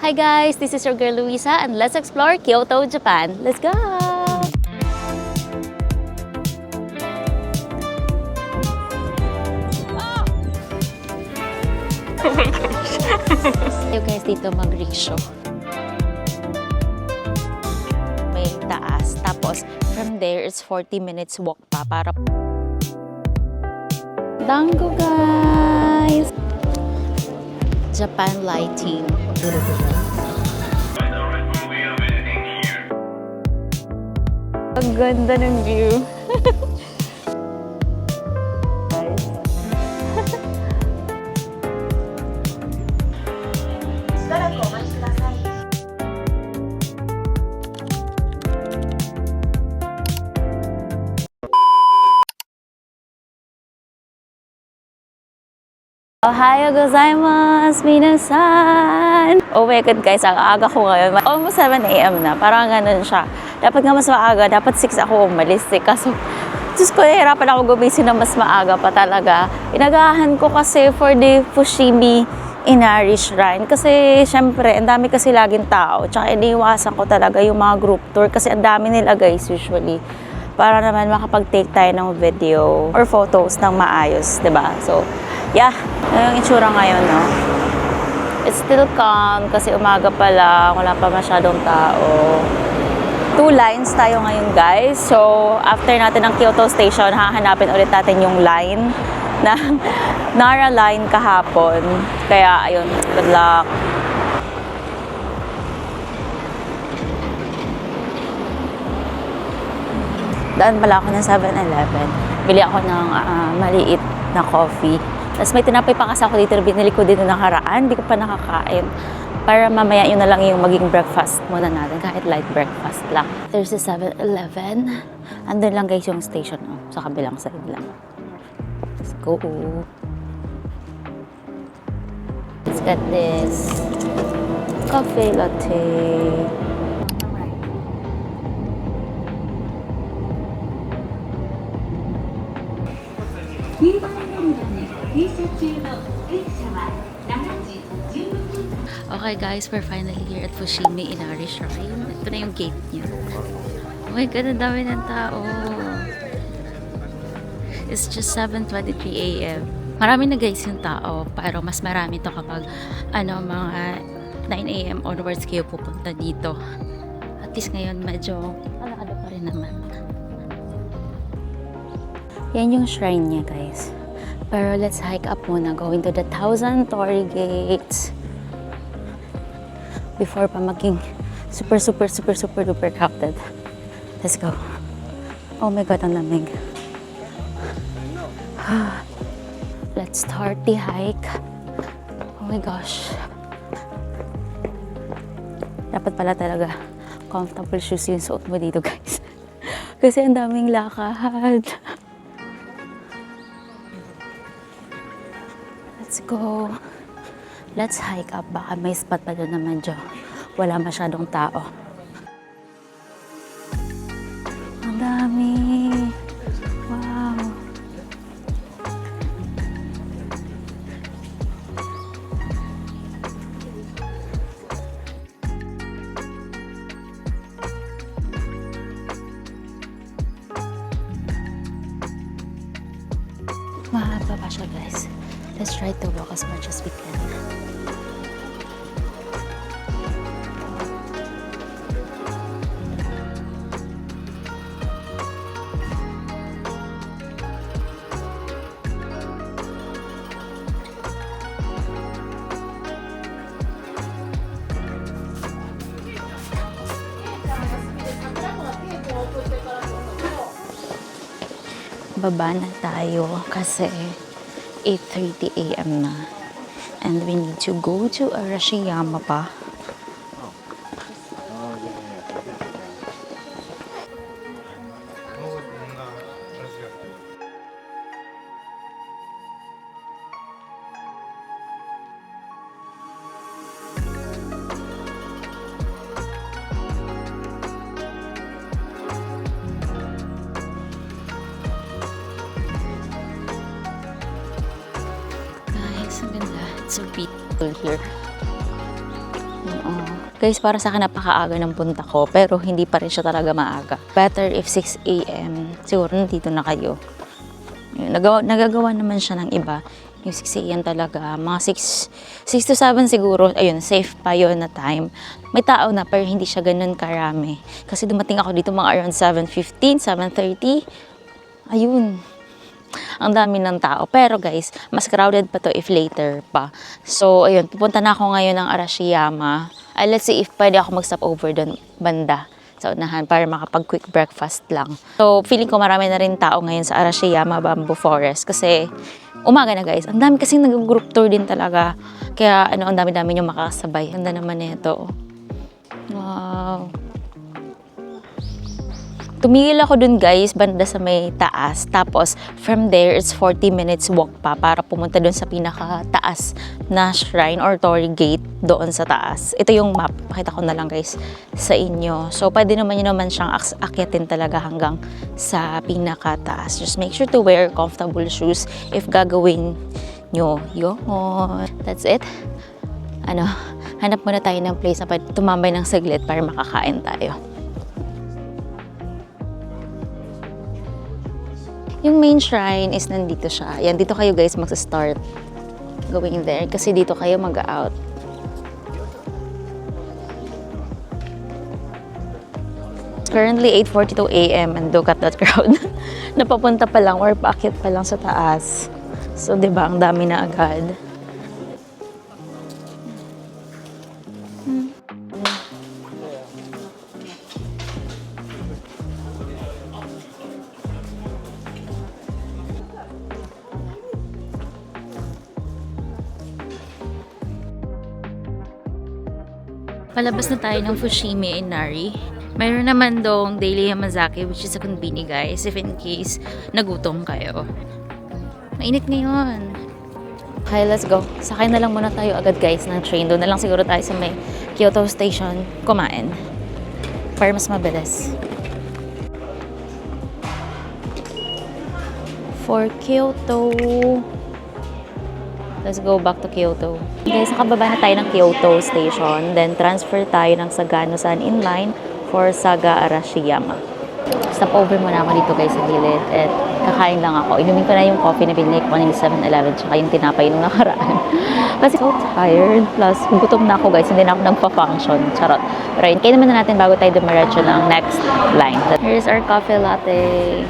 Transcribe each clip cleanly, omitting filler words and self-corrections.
Hi guys, this is your girl Luisa and let's explore Kyoto, Japan. Let's go! Oh my gosh! Tayo guys dito mag-rickshaw. May taas. Tapos from there, it's 40 minutes walk pa para... Dango guys! Japan lighting. Ang ganda ng view. Ohayo gozaimasu, minasan! Oh my God guys, ang aga ko ngayon. Almost 7 AM na, parang ganun siya. Dapat nga mas maaga, dapat 6 ako umalis eh. Kaso, Diyos ko, nahirapan ako gumising na mas maaga pa talaga. Inagahan ko kasi for the Fushimi Inari Shrine. Kasi, syempre, ang dami kasi laging tao. Tsaka iniiwasan ko talaga yung mga group tour. Kasi ang dami nila guys usually. Para naman makapag-take tayo ng video or photos ng maayos, diba? So, yeah, yung itsura ngayon, no? It's still calm kasi umaga pa lang, wala pa masyadong tao. 2 lines tayo ngayon, guys. So, after natin ng Kyoto Station, hahanapin ulit natin yung line na Nara line kahapon. Kaya, ayun, good luck. Daan pala ako ng 7-Eleven. Bili ako ng maliit na coffee. Tapos may tinapay pa kasi ako dito. Binili ko dito nakaraan. Hindi ko pa nakakain. Para mamaya yun na lang yung maging breakfast muna natin. Kahit light breakfast lang. There's a 7-Eleven. Andun lang guys yung station. Oh, sa kabilang side lang. Let's go. Let's get this coffee latte. Okay guys, we're finally here at Fushimi Inari Shrine. Ito na yung gate niya. Oh my God, ang dami ng tao. It's just 7:23 AM. Marami na guys yung tao, pero mas marami to kapag mga 9 AM onwards kayo pupunta dito. At least ngayon medyo alakado pa rin naman. Yan yung shrine niya guys. Pero let's hike up muna, going to the 1,000 torii gates. Before pa maging super duper crowded. Let's go. Oh my God, ang lamig. Let's start the hike. Oh my gosh. Dapat pala talaga comfortable shoes yung suot mo dito guys. Kasi ang daming lakad. Let's go. Let's hike up. Baka may spot pa doon naman dyan. Wala masyadong tao. Ang dami. Wow. Mahaba pa siya guys. Let's try to walk as much as we can. Baba na tayo kasi 8:30 AM na. And we need to go to Arashiyama pa. Guys, ang ganda. It's so beautiful here. Yung Guys, para sa akin napakaaga ng punta ko, pero hindi pa rin siya talaga maaga. Better if 6 AM, siguro nandito na kayo. Nagagawa naman siya ng iba. Yung 6 AM talaga, mga 6 to 7 siguro, ayun, safe pa yun na time. May tao na, pero hindi siya ganun karami. Kasi dumating ako dito mga around 7:15, 7:30. Ayun, ang dami ng tao. Pero guys, mas crowded pa to if later pa. So, ayun, pupunta na ako ngayon ng Arashiyama. Let's see if pwede ako mag-stop over doon banda sa unahan para makapag-quick breakfast lang. So, feeling ko marami na rin tao ngayon sa Arashiyama Bamboo Forest kasi umaga na guys. Ang dami kasing nag-group tour din talaga. Kaya ang dami-dami yung makakasabay. Ganda naman nito. Wow. Tumigil ako dun guys, banda sa may taas. Tapos, from there, it's 40 minutes walk pa para pumunta dun sa pinaka-taas na shrine or torii gate doon sa taas. Ito yung map. Pakita ko na lang guys sa inyo. So, pwede naman yun naman siyang akyatin talaga hanggang sa pinaka-taas. Just make sure to wear comfortable shoes if gagawin nyo yun. That's it. Hanap muna tayo ng place na pwede tumambay ng saglit para makakain tayo. Yung main shrine is nandito siya. Yan, dito kayo guys magsa-start going there kasi dito kayo mag-out. Currently 8:42 AM and look at that crowd. Napapunta pa lang or paakyat pa lang sa taas. So, 'di ba, ang dami na agad. Palabas na tayo ng Fushimi Inari. Mayroon naman dong daily Yamazaki which is a konbini guys if in case nagutom kayo. Mainit ngayon. Okay, let's go. Sakay na lang muna tayo agad guys ng train. Doon na lang siguro tayo sa may Kyoto station kumain. Para mas mabilis. For Kyoto. Let's go back to Kyoto. Guys, nakababa na tayo ng Kyoto station. Then, transfer tayo ng Sagano-san Inline for Saga Arashiyama. Stop over muna ako dito guys sa gilid. At kakain lang ako. Inumin ko na yung coffee na binili ko kanina sa 7-Eleven tsaka yung tinapay nung nakaraan. Kasi so tired. Plus, gutom na ako guys. Hindi na ako nagpa-function. Charot. Pero yun, kainin naman natin bago tayo dumiretso ng next line. Here's our coffee latte.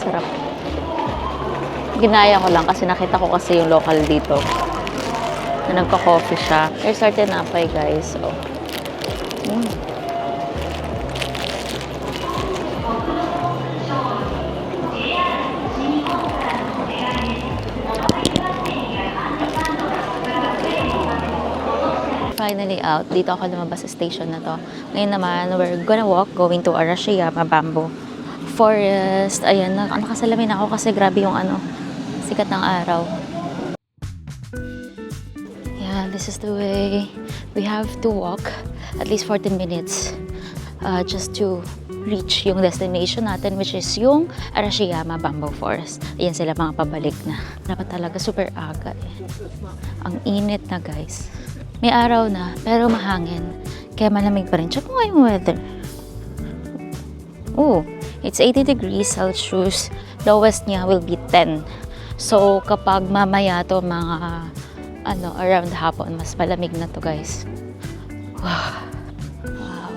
Sarap. Ginaya ko lang kasi nakita ko kasi yung local dito na nagpa-coffee siya. Here's our tinapay guys. So, finally out. Dito ako lumabas sa station na to. Ngayon naman, we're gonna walk going to Arashiyama Bamboo Forest. Ayan, nakasalamin ako kasi grabe yung sikat ng araw. Yeah, this is the way. We have to walk at least 14 minutes just to reach yung destination natin which is yung Arashiyama Bamboo Forest. Ayan sila mga pabalik na. Dapat talaga super aga eh. Ang init na guys. May araw na pero mahangin. Kaya malamig pa rin. Check mo nga yung weather. Oh, it's 80 degrees Celsius. Lowest niya will be 10. So, kapag mamaya to mga around hapon, mas malamig na to guys. Wow. Wow.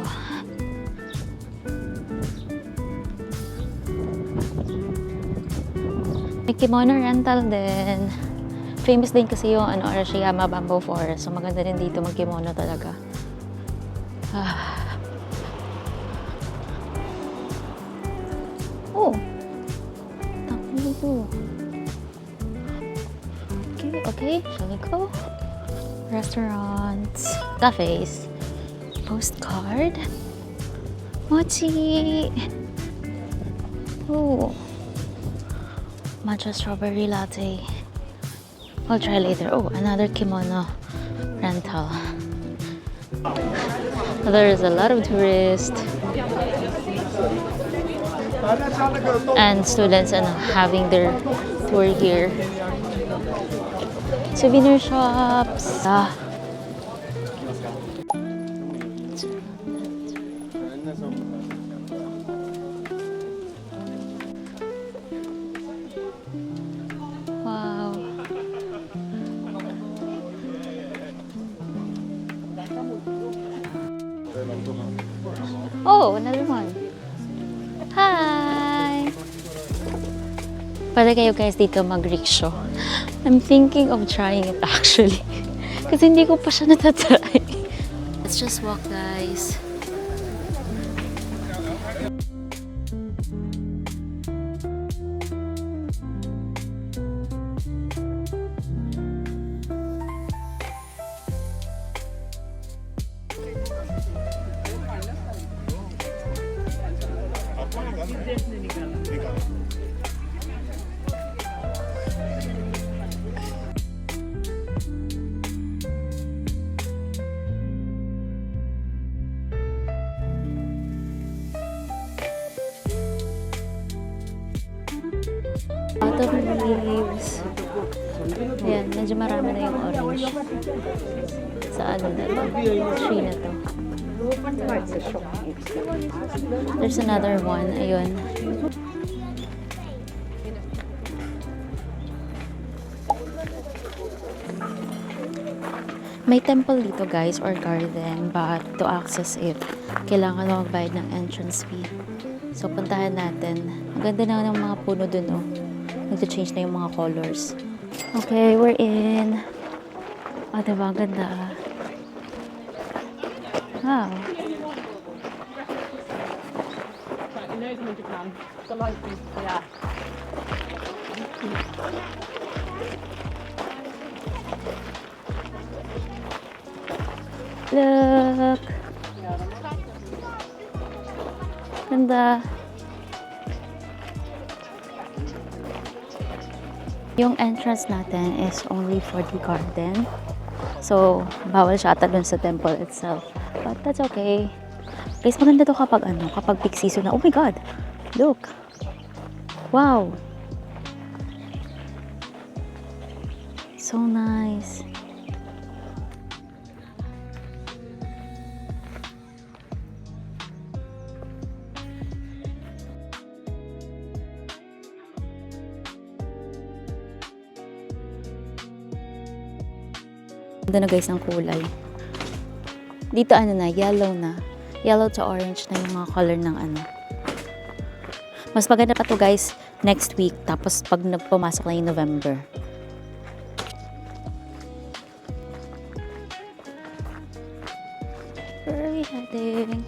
May kimono rental din. Famous din kasi yung Arashiyama Bamboo Forest. So, maganda din dito mag-kimono talaga. Oh! Tapos dito. Okay. Shall we go? Restaurants. Cafes. Postcard. Mochi! Oh! Matcha strawberry latte. I'll try later. Oh, another kimono rental. There's a lot of tourists and students having their tour here. Souvenir shops. Wow. Oh, another one. Hi! Pwede kayo guys dito mag-rickshaw. I'm thinking of trying it actually. Kasi hindi ko pa siya natatry. Let's just walk guys. Autumn leaves. Ayan, medyo marami na yung orange. Sa ano na to? Tree na to. There's another one. Ayun. May temple dito guys or garden, but to access it, kailangan mo magbayad ng entrance fee. So puntahan natin. Ang ganda na ng mga puno dun oh. Nag-change na yung mga colors. Okay, we're in. Oh, diba? Ang ganda. Wow. Look! Ganda. Yung entrance natin is only for the garden. So, bawal siya ata dun sa temple itself. But that's okay. Guys, maganda to kapag ano, kapag peak season na. Oh my God! Look! Wow! So nice. Ganda na guys ng kulay. Dito ano na, yellow na. Yellow to orange na yung mga color ng ano. Mas maganda pa to guys next week. Tapos pag pumasok na yung November. Where are we heading?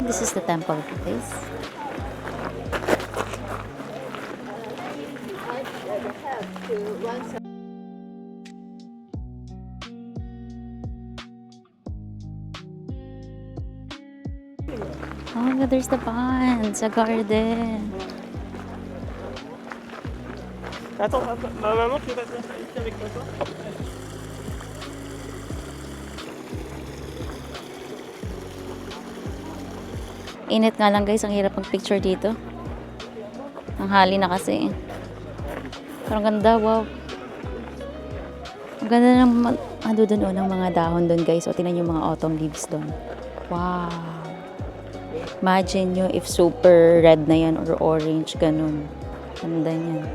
This is the temple place. Oh my God, there's the pond, a garden. Attends, ma maman qui va te faire ici avec toi. Init nga lang guys, ang hirap mag-picture dito. Ang hali na kasi. Pero ang ganda, wow. Ang ganda ng doon ng mga dahon doon guys. O tingnan yung mga autumn leaves doon. Wow. Imagine nyo if super red na yan or orange, ganun. Ganda niyan.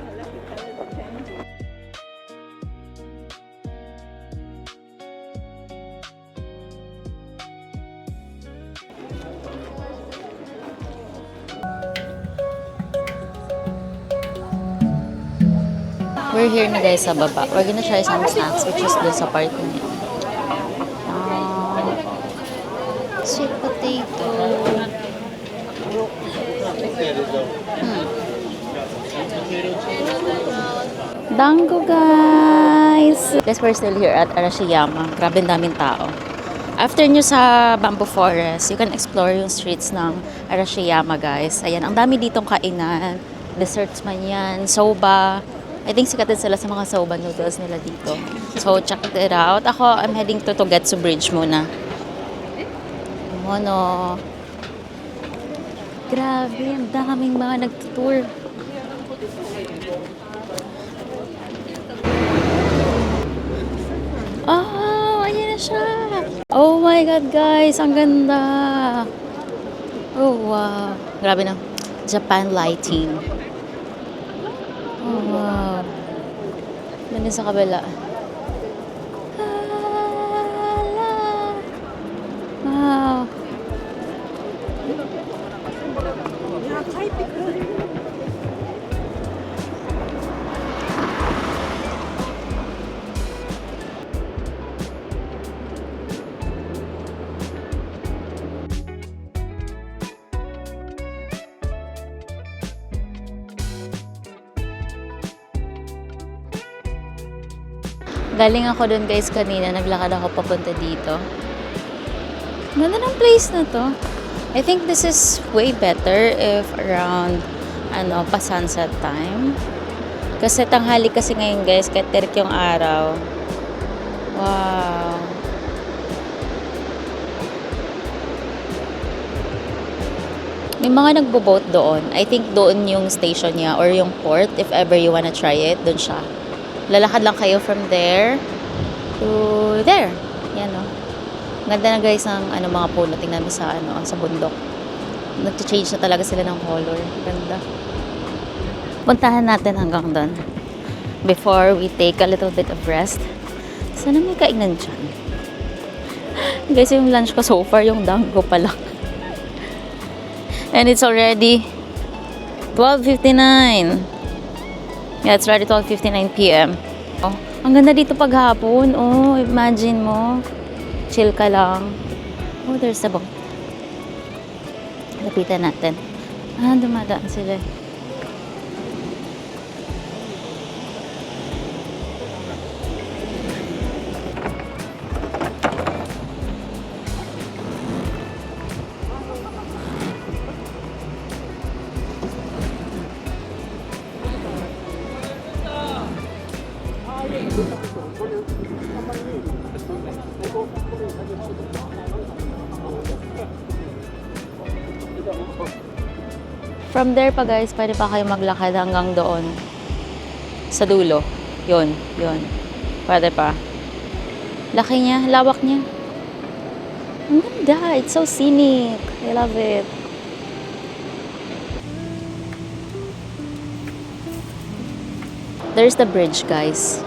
We're here na guys sa baba. We're gonna try some snacks which is dun sa parking niya. Sweet potato. Dango guys! Guys, we're still here at Arashiyama. Grabe daming tao. After nyo sa bamboo forest, you can explore yung streets ng Arashiyama guys. Ayan, ang dami ditong kainan. Desserts man yan, soba. I think sikat din sila sa mga soba noodles nila dito. So, check it out. Ako, I'm heading to Togetsu Bridge muna. Mono. Grabe, ang daming mga nagtutour. Oh, ayan na siya. Oh my God, guys. Ang ganda. Oh, wow. Grabe na. Japan lighting. Oh, wow. Ganda sa kabila. Wow. Galing ako dun guys kanina, naglakad ako papunta dito. Ganda ng place na to. I think this is way better if around pa-sunset time. Kasi tanghali kasi ngayon guys, kahit terik yung araw. Wow. May mga nagbo-boat doon. I think doon yung station niya or yung port if ever you wanna try it, doon siya. Lalakad lang kayo from there to there. Yan o. Ganda na guys ng mga puno. Tingnan mo sa sa bundok. Nag-change na talaga sila ng color. Ganda. Puntahan natin hanggang doon. Before we take a little bit of rest. Sana may kainan dyan. Guys, yung lunch ko so far, yung dango pa lang. And it's already 12:59. Yeah, it's already 12:59 p.m. Oh, ang ganda dito paghapon. Oh, imagine mo. Chill ka lang. Oh, there's the boat. Lapitan natin. Dumadaan sila. From there pa guys, pwede pa kayo maglakad hanggang doon. Sa dulo. Yun. Pwede pa. Laki niya, lawak niya. Ang ganda. It's so scenic. I love it. There's the bridge, guys.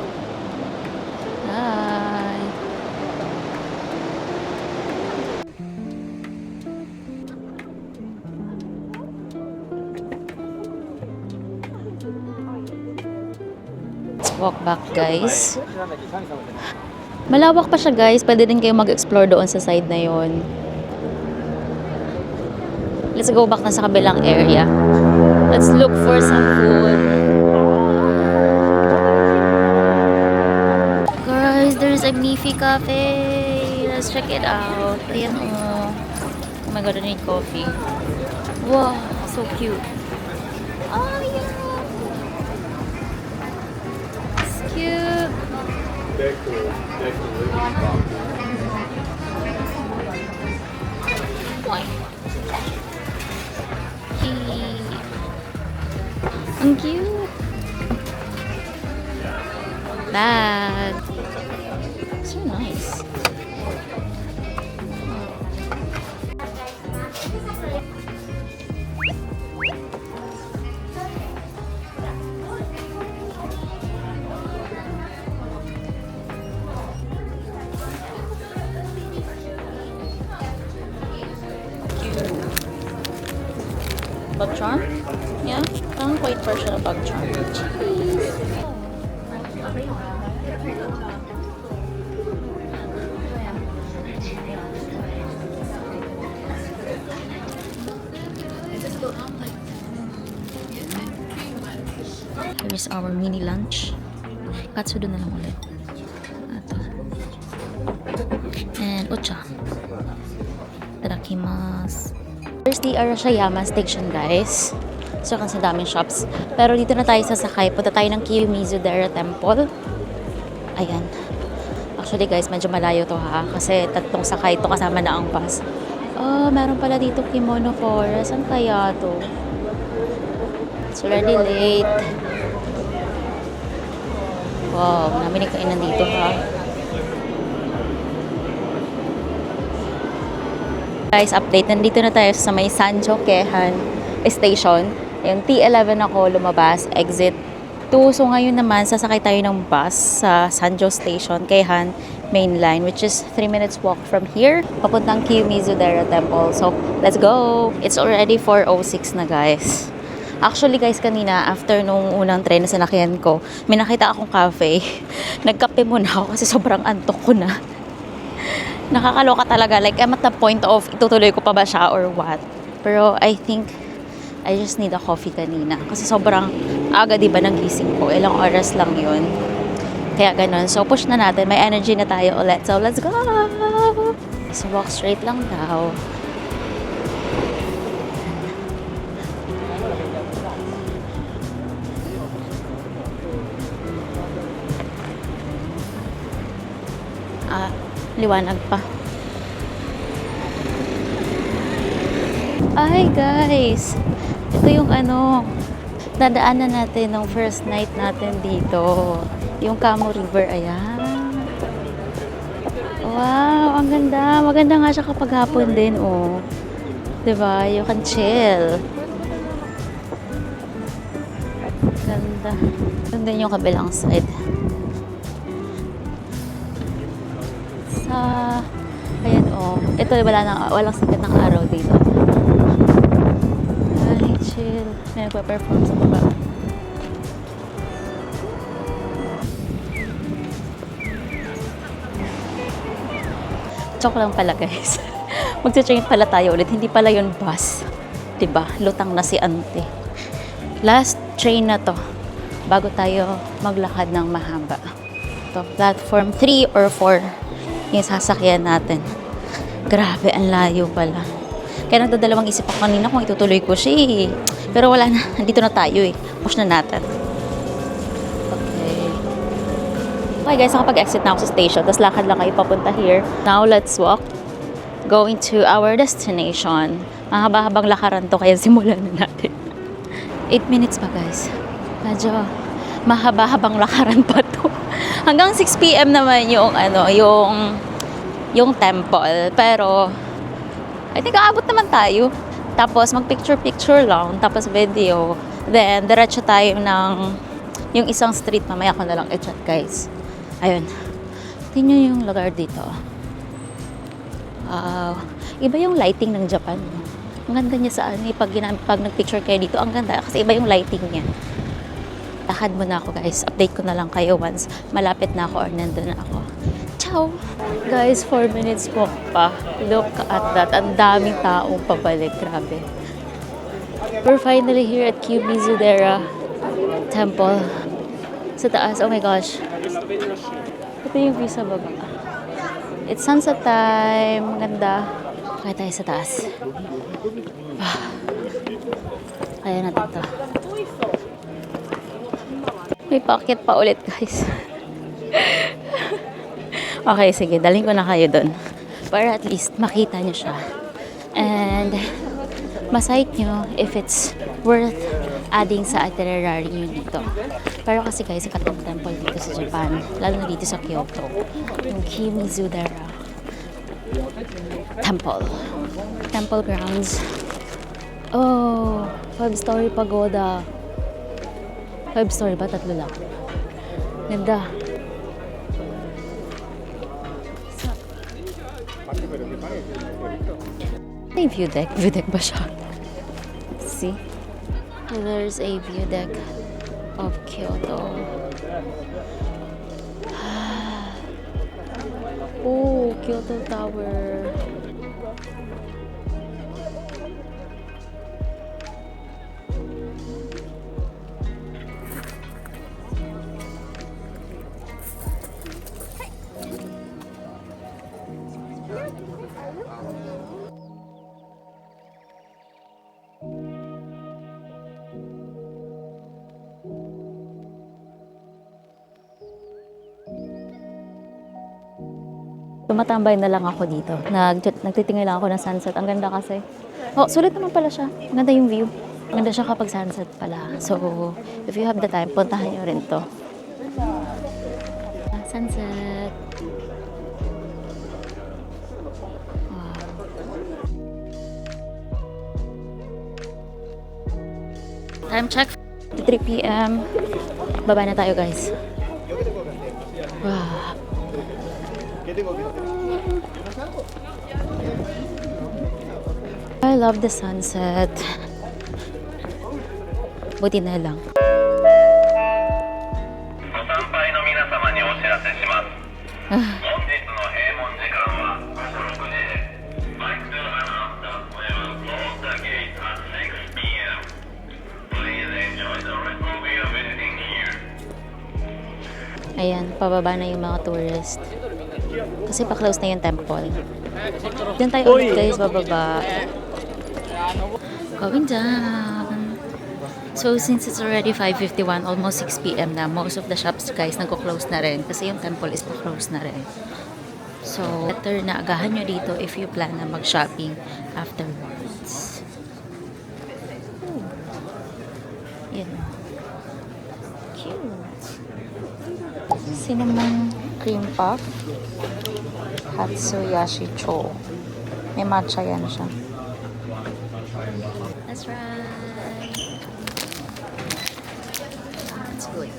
Hi. Let's walk back, guys. Malawak pa siya, guys. Pwede din kayo mag-explore doon sa side na yon. Let's go back na sa kabilang area. Let's look for some food. Guys, there's a Miffy Cafe. Let's check it out. Ayan, oh. Oh my God, I need coffee. Wow, so cute. Oh, yeah. It's cute. Ang cute. Bag. So nice. Bag charm? Yeah, parang white version of bag charm. Cheese. Here's our mini lunch. Katsudo na lang ulit. Ito. And ocha. Itadakimasu. Here's the Arashiyama station, guys. So, kasi daming shops. Pero dito na tayo sasakay. Punta tayo ng Kiyomizu-dera Temple. Ayan. Actually guys, medyo malayo to ha. Kasi tatlong sakay to kasama na ang bus. Oh, meron pala dito kimono forest. Saan kaya to? It's already late. Wow, namin yung kainan dito ha. Guys, update. Nandito na tayo sa may 𝗵𝗂𝗘𝗏 station. Yung T11 ako lumabas, exit 2. So ngayon naman, sasakay tayo ng bus sa 𝗵𝗂 Station, 𝗘𝗏 main line, which is 3 minutes walk from here, papuntang Kiyomizu-dera Temple. So, let's go! It's already 4:06 na guys. Actually guys, kanina, after nung unang train na sinakyan ko, may nakita akong cafe. Nagkape muna ako kasi sobrang antok ko na. Nakakaloka talaga. Like, I'm at the point of itutuloy ko pa ba siya or what. Pero I think I just need a coffee kanina. Kasi sobrang aga, diba, ng gising ko. Ilang oras lang yun. Kaya ganun. So, push na natin. May energy na tayo ulit. So, let's go! So, walk straight lang daw. Liwanag pa. Ay, guys! Ito yung dadaanan natin ng first night natin dito. Yung Kamo River, ayan. Wow, ang ganda. Maganda nga siya kapag hapon din, oh. Diba? You can chill. Ganda. Ganda yung kabilang side. Ayan, oh. Ito, walang sikat ng araw dito. Ay, chill. May nagpa-perform sa baba. Joke lang pala, guys. Magsa-train pala tayo ulit. Hindi pala yun bus. Diba? Lutang na si ante. Last train na to bago tayo maglakad ng mahaba. Ito, platform 3 or 4 yung sasakyan natin. Grabe, ang layo pala. Kaya nagdadalawang isip ako kanina kung itutuloy ko siya eh. Pero wala na. Nandito na tayo eh. Push na natin. Okay. Okay guys, nakapag-exit na ako sa station. Tapos lakad lang kayo papunta here. Now, let's walk. Going to our destination. Mahaba-habang lakaran to, kaya simulan na natin. 8 minutes pa guys. Medyo mahaba-habang lakaran pa to. Hanggang 6 PM naman yung temple. Pero I think aabot naman tayo. Tapos mag-picture lang, tapos video. Then diretso tayo ng yung isang street. Mamaya ko na lang i-chat guys. Ayun. Tingnan nyo yung lugar dito. Wow. Iba yung lighting ng Japan. Ang ganda niya sa pag nag-picture kayo dito. Ang ganda kasi iba yung lighting niya. Lakad muna ako guys. Update ko na lang kayo once malapit na ako or nandun na ako. Ciao! Guys, 4 minutes walk pa. Look at that. Ang daming taong pabalik. Grabe. We're finally here at Kiyomizu-dera Temple. Sa taas. Oh my gosh. Ito yung view sa baba. It's sunset time. Ganda. Kaya tayo sa taas. Kaya natin to. May paakyat pa ulit guys. Okay, sige. Dalhin ko na kayo dun. Para at least makita nyo siya. And masight nyo if it's worth adding sa itinerary nyo dito. Pero kasi guys, sikat ng temple dito sa Japan. Lalo na dito sa Kyoto. Yung Kiyomizu-dera Temple. Temple grounds. Oh, 5-story pagoda. 5-story ba? 3 lang. Ganda. May view deck. View deck ba siya? See? There's a view deck of Kyoto. Oh, Kyoto Tower. Tumatambay na lang ako dito. Nagtitingin lang ako ng sunset. Ang ganda kasi. Oh, sulit naman pala siya. Ang ganda yung view. Ang ganda siya kapag sunset pala. So, if you have the time, puntahan nyo rin to. Sunset. Wow. Time check. 3 p.m. Baba na tayo, guys. Wow. I love the sunset. Buti na lang. Ayan, pababa na yung mga tourist. Kasi pa-close na yung temple. Diyan tayo ulit, guys, bababa. Going down. So, since it's already 5:51, almost 6 p.m. na, most of the shops, guys, nagko-close na rin. Kasi yung temple is pa-close na rin. So, better na agahan nyo dito if you plan na mag-shopping afterwards. Ooh. Yan. Cute. Cinnamon cream puff. Hatsuyashi-cho. May matcha yan siya. That's right. That's good.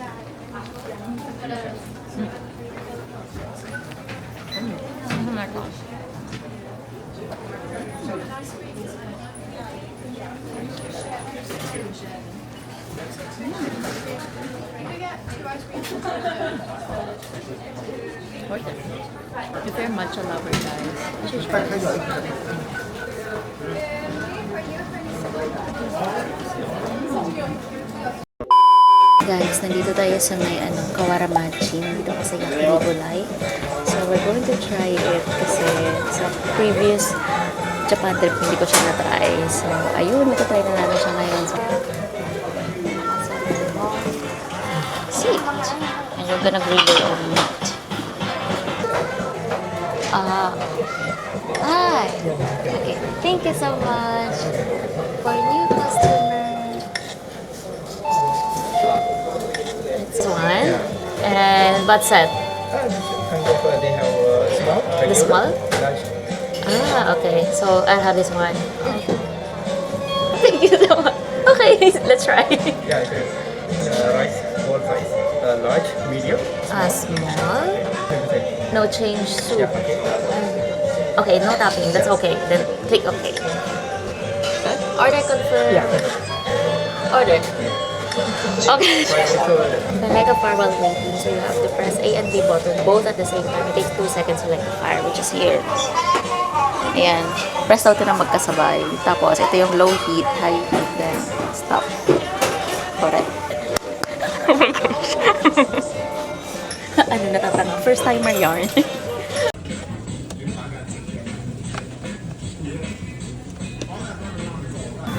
If you're a matcha lover, guys, you should try this. Guys, nandito tayo sa may 𝗗𝗏𝗘𝗧𝗘𝗦. Nandito ako sa 𝗥𝗘𝗤𝗏𝗘. So, we're going to try it kasi sa previous Japan trip, hindi ko siya na-try. So, ayun, magta-try na natin siya ngayon. So, sit. And you're gonna grill your own meat. Hi. Okay. Thank you so much for new customer. That's one. And what's that? They have small. The small? Large. Ah, okay. So I'll have this one. Thank you so much. Okay, let's try. Yeah, okay. Rice, bowl rice. Large, medium. Small. 10%. No change soup. Yeah, okay. Okay, no topping. That's okay. Then click okay. Order confirm. Yeah. Order. Okay. So, The like a fire while waiting, so you have to press A and B button both at the same time. It takes 2 seconds to light the fire, which is here. Ayan. Press daw ito na magkasabay. Tapos, ito yung low heat, high heat, then stop. Correct. Ano, natatanga? First timer yarn.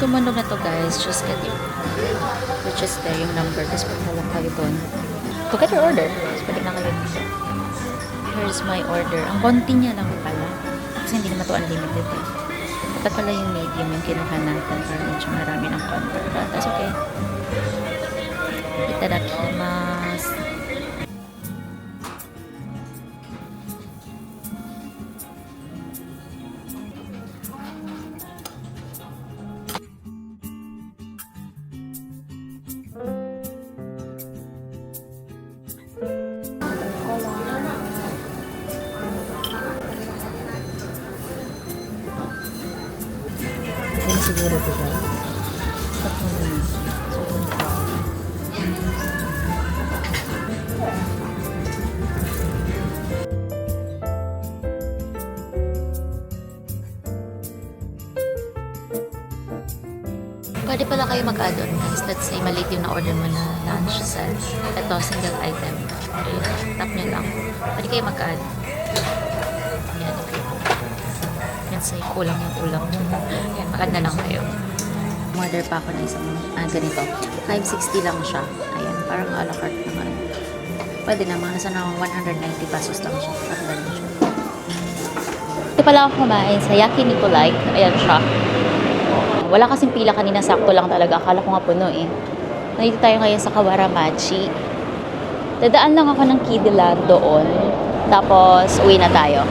Tumunog na to, guys. Just get it. Which is there yung number. Tapos punta lang kayo doon. To get your order. Tapos balik na kayo dito. Here's my order. Ang konti niya lang pala. Kasi hindi naman to unlimited eh. Dapat pala yung medium yung kinuha natin para medyo marami ng konti. But that's okay. Itadakimasu. siguro ito siya. Pwede pala kayo mag-add-on guys. Let's say maliit yung na-order mo na lunch set. Ito, single item. Tap nyo lang. Pwede kayo mag-add. Ayan, okay. Let's say kulang yung ulam. Ayan, mag-add na lang kayo. Order pa ako na isang ganito. 560 lang siya. Ayan, parang a la carte naman. Pwede na, mga nasa na 190 pesos lang siya. Parang ganun siya. Hindi pala ako kumain sa 𝗥𝗘𝗤𝗏𝗧. Ayan siya. Wala kasing pila kanina, sakto lang talaga. Akala ko nga puno eh. Nandito tayo ngayon sa 𝗗𝗏𝗘𝗏. Dadaan lang ako ng Kidiland doon. Tapos, uwi na tayo.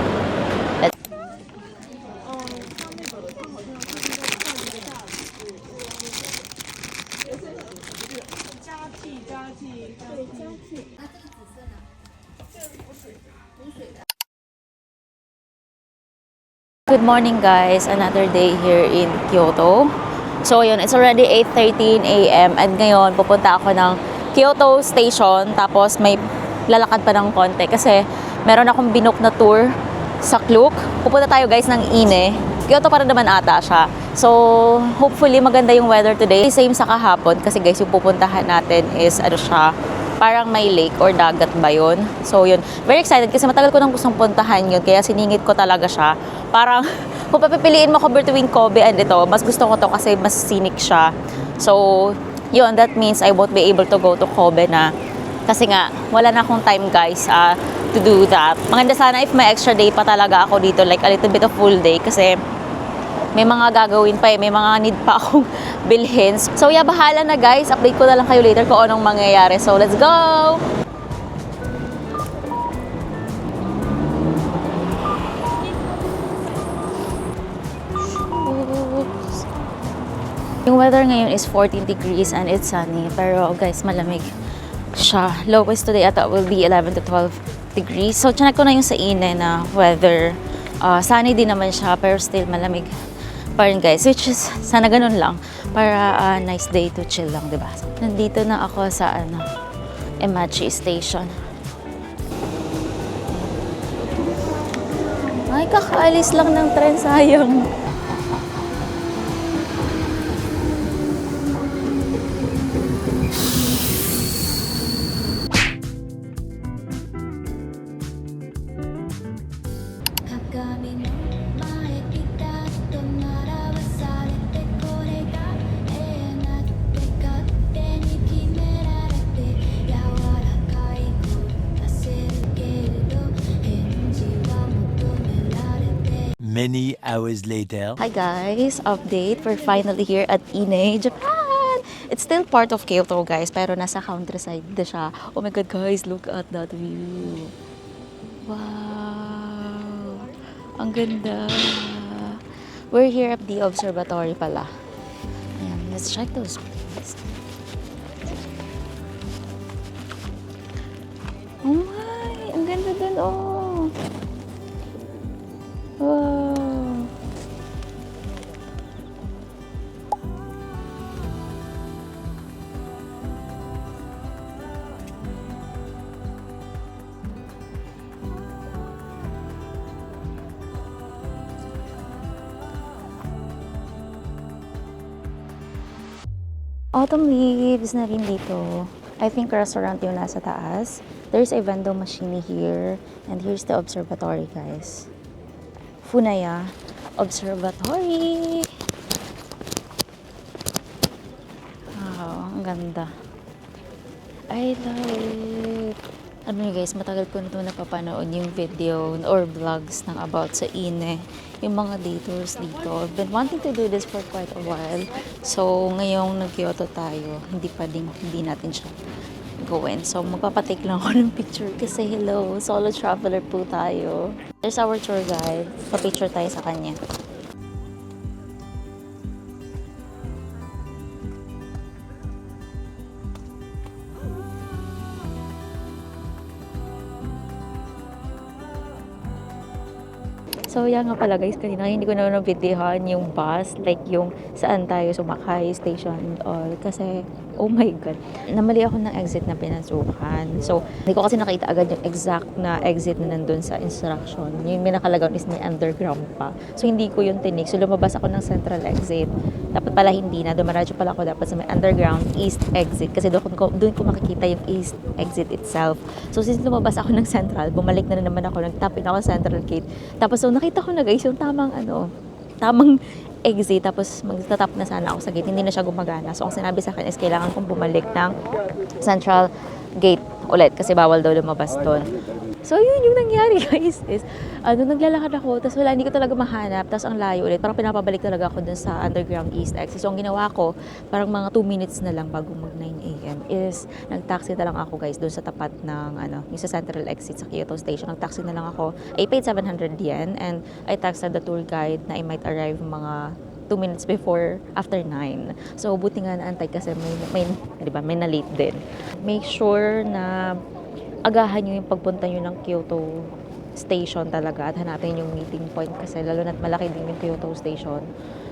Good morning guys, another day here in Kyoto. So yun, it's already 8:13 a.m. and ngayon pupunta ako ng Kyoto station tapos may lalakad pa ng konti kasi meron akong binook na tour sa Klook. Pupunta tayo guys ng 𝗵𝗡. Kyoto para naman ata siya. So hopefully maganda yung weather today. Same sa kahapon kasi guys yung pupuntahan natin is ano siya, parang may lake or dagat ba yun? So yun, very excited kasi matagal ko nang gustong puntahan yun kaya siningit ko talaga siya. Parang kung papipiliin mo ko between Kobe and ito, mas gusto ko to kasi mas scenic siya. So yun, that means I won't be able to go to Kobe na kasi nga wala na akong time guys to do that. Maganda sana if may extra day pa talaga ako dito, like a little bit of full day kasi may mga gagawin pa eh, may mga need pa akong bilhin. So yeah, bahala na guys. Update ko na lang kayo later kung anong mangyayari. So let's go! Yung weather ngayon is 14 degrees and it's sunny. Pero guys, malamig siya. Lowest today ata will be 11 to 12 degrees. So chinek ko na yung sa ine na weather. Sunny din naman siya pero still malamig pa rin guys, which is sana ganun lang para nice day to chill lang, diba? So, nandito na ako sa Emachi Station. Ay, kakaalis lang ng tren, sayang. Many hours later. Hi guys, update. We're finally here at ine, Japan. It's still part of Kyoto guys, pero nasa countryside na siya. Oh my god guys, look at that view. Wow! Ang ganda. We're here at the observatory pala. Ayan, let's check those please. Oh my! Ang ganda dun oh! Wow! Autumn leaves na rin dito. I think restaurant yung nasa taas. There's a vending machine here. And here's the observatory, guys. Funaya Observatory. Wow, ang ganda. I love it. Ano yun guys, matagal ko na ito napapanood yung video or vlogs ng about sa ine. Yung mga detours dito. I've been wanting to do this for quite a while. So, ngayong nag-Kyoto tayo, hindi natin siya gawin. So, magpapatake lang ako ng picture kasi hello, solo traveler po tayo. There's our tour guide. Pa-picture tayo sa kanya. So, yan nga pala guys, kanina hindi ko na nabitihan yung bus, like yung saan tayo sumakay, station and all. Kasi, oh my God, namali ako ng exit na pinasukan. So, hindi ko kasi nakita agad yung exact na exit na nandun sa instruction. Yung may nakalagaw is may underground pa. So, hindi ko yung tinik. So, lumabas ako ng central exit. Dapat pala hindi na. Dumaradyo pala ako dapat sa may underground east exit. Kasi doon ko makikita yung east exit itself. So, since lumabas ako ng central, bumalik na naman ako. Nag-tap in ako sa central gate. Tapos, so, nakita ko na guys, yung tamang exit. Tapos, magtatap na sana ako sa gate. Hindi na siya gumagana. So, ang sinabi sa akin is kailangan kong bumalik ng central gate ulit. Kasi bawal daw lumabas doon. So, yun yung nangyari, guys, is, naglalakad ako, tapos hindi ko talaga mahanap, tapos ang layo ulit. Parang pinapabalik talaga ako dun sa underground east exit. So, ang ginawa ko, parang mga 2 minutes na lang bago mag 9 a.m. is, nag-taxi na lang ako, guys, dun sa tapat ng, yung sa central exit sa Kyoto station. Nag-taxi na lang ako. I paid 700 yen, and I texted the tour guide na I might arrive mga 2 minutes after 9. So, buti nga naantay kasi may na-late din. Make sure na agahan nyo yung pagpunta nyo ng Kyoto station talaga at hanapin yung meeting point kasi lalo na't malaki din yung Kyoto station.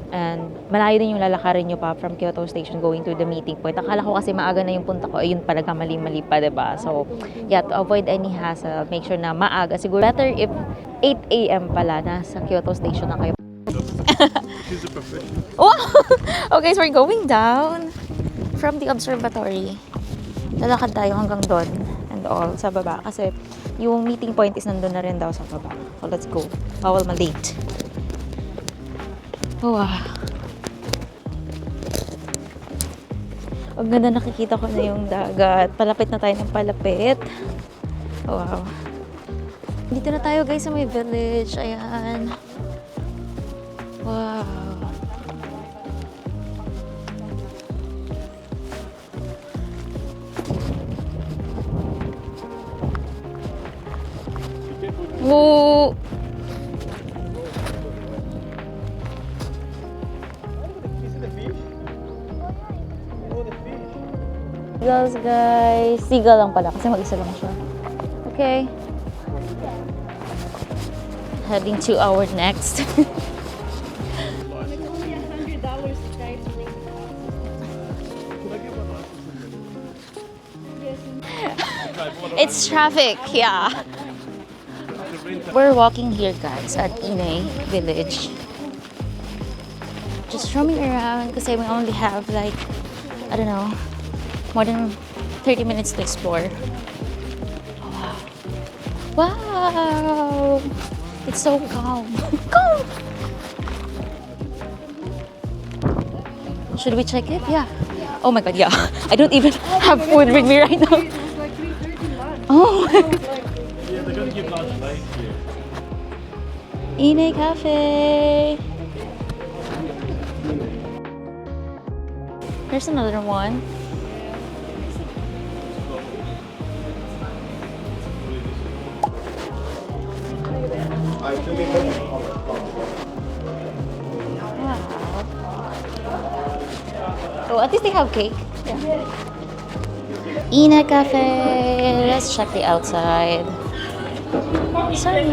And malayo din yung lalakarin nyo pa from Kyoto station going to the meeting point. Akala ko kasi maaga na yung punta ko, ayun pala mali-mali pa, diba? So, yeah, to avoid any hassle, make sure na maaga. Siguro better if 8 a.m. pala nasa Kyoto station na kayo. She's a professional. Wow! Okay, so we're going down from the observatory. Lalakad tayo hanggang doon and all sa baba kasi yung meeting point is nandun na rin daw sa baba. So let's go. Bawal ma-late. Wow. Ang ganda, nakikita ko na yung dagat. Palapit na tayo ng palapit. Wow. Dito na tayo, guys, sa may village. Ayan. Wow. Whoa. You see the fish? Oh, the fish. Seagulls, guys. Seagull lang pala kasi mag-isa lang siya. Okay. Heading to our next. It's traffic, yeah. We're walking here, guys, at Ine village. Just roaming around because we only have like, I don't know, more than 30 minutes to explore. Wow. Wow! It's so calm. Calm! Should we check it? Yeah. Oh my god, yeah. I don't even have food with me right now. Oh. Yeah, they're gonna give large lights here. Ine Cafe. Here's another one. Wow. Oh, at least they have cake. Yeah. Ine Cafe. Let's check the outside. Sorry.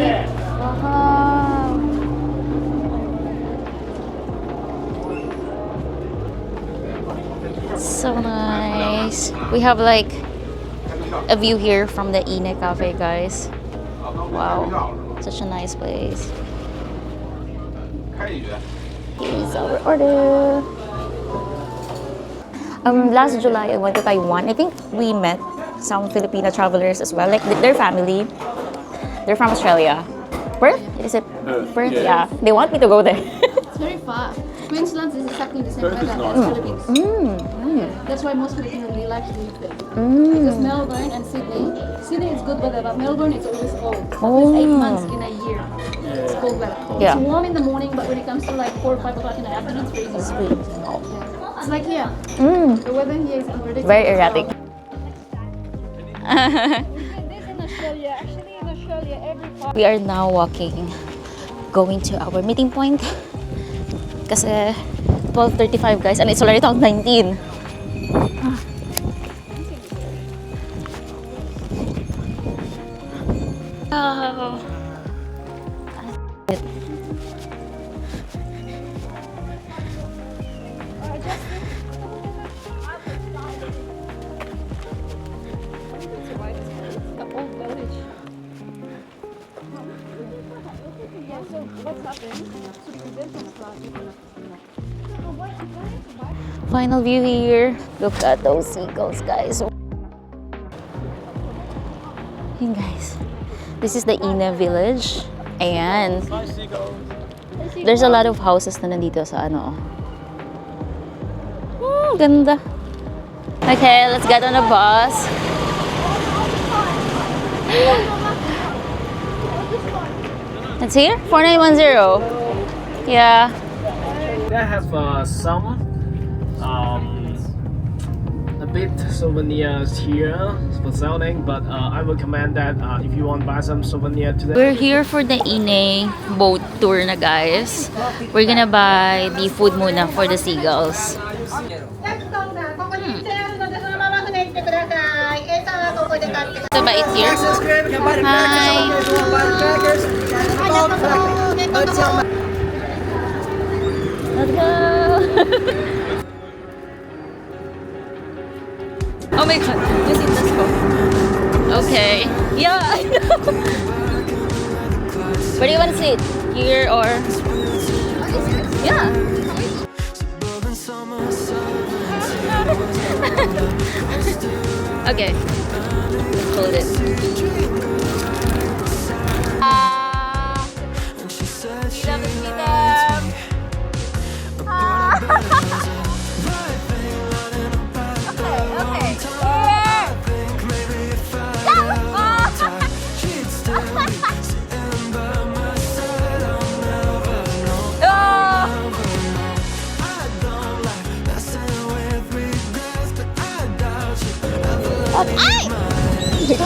Wow. So nice. We have like a view here from the Ine Cafe, guys. Wow. Such a nice place. Here's our order. Last July, I went to Taiwan. I think we met some Filipino travelers as well, like their family. They're from Australia. Perth? Is it Perth? Yeah. They want me to go there. It's very far. Queensland is exactly the same weather as Philippines. That's why most Filipinos really like to live there. Because Melbourne and Sydney is good weather, but Melbourne is always cold. At least 8 months in a year, it's cold weather. Yeah. It's warm in the morning, but when it comes to like 4 or 5 o'clock in the afternoon, it's freezing. It's like here. The weather here is unpredictable. Very erratic. This in Australia, actually in Australia, every part. We are now walking, going to our meeting point. Kasi 12:35, guys, and it's already 19. Oh. Final view here. Look at those seagulls, guys. Hey guys, this is the Ine village. Ayan. There's a lot of houses na nandito sa ano. Ganda. Okay, let's get on the bus. It's here? 4910. Yeah. They have some a bit souvenirs here for selling, but I recommend that if you want to buy some souvenir today. We're here for the Ine boat tour na guys. We're gonna buy the food muna for the seagulls. Ito ba it here? Hi! Let's go! Oh my god, you see this go? Okay. Yeah, I know. Where do you want to sit? Here or? Yeah. Okay. Let's hold it. Love to see them. Okay. Here.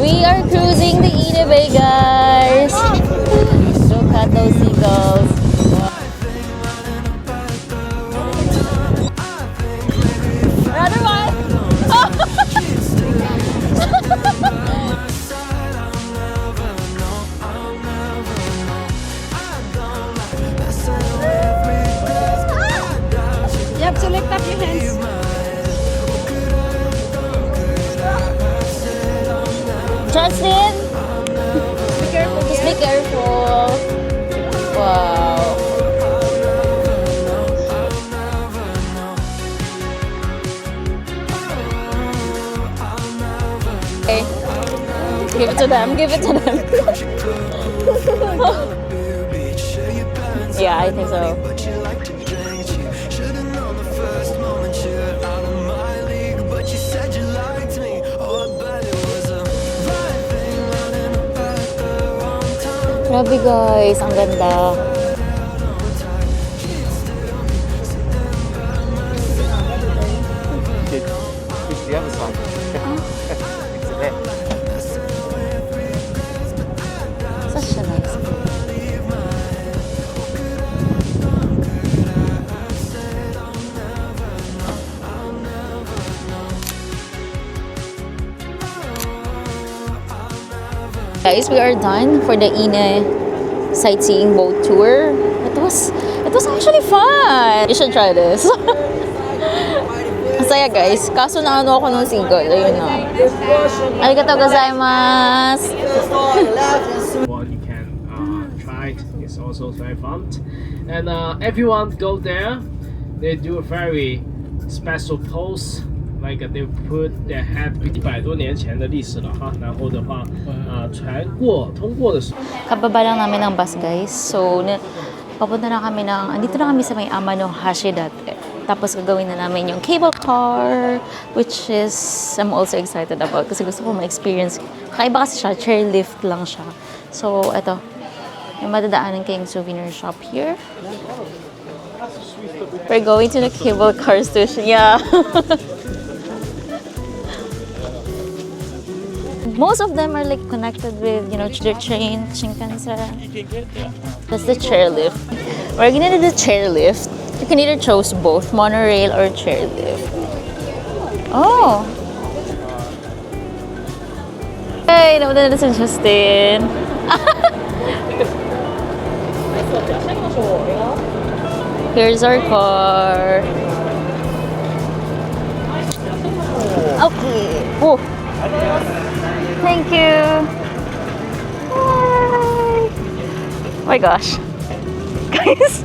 We are cruising the Ine Bay, guys. Look at those seagulls. Another one. You have to lift up your hands. Justin, be careful. Just be careful. Wow. Okay. Give it to them. Give it to them. Yeah, I think so. Grabe guys, ang ganda. It's the other side. It's there. Such a nice. Guys, we are done for the Ine sightseeing boat tour. It was actually fun. You should try this. Masaya guys. Kaso na ano ako ng seagull. Ayun na. Arigatou gozaimasu. What you can try is also very fun, and everyone go there. They do a very special pose. Like they put their head 100多年前的历史了哈，然后的话，通过的时候。 Kababa lang namin ng bus guys. So, papunta na kami andito na kami sa may Amanohashidate. Tapos gagawin na namin yung cable car, which is, I'm also excited about kasi gusto ko ma-experience. Kakaiba kasi siya, chairlift lang siya. So, eto, may madadaanan kayong souvenir shop here. We're going to the cable car station. Yeah. Most of them are like connected with, you know, the train, Shinkansen. That's the chairlift. We're gonna do the chairlift. You can either choose both monorail or chairlift. Oh. Hey, naman na si Justin. Here's our car. Okay. Oh. Thank you. Hi. Oh my gosh. Guys,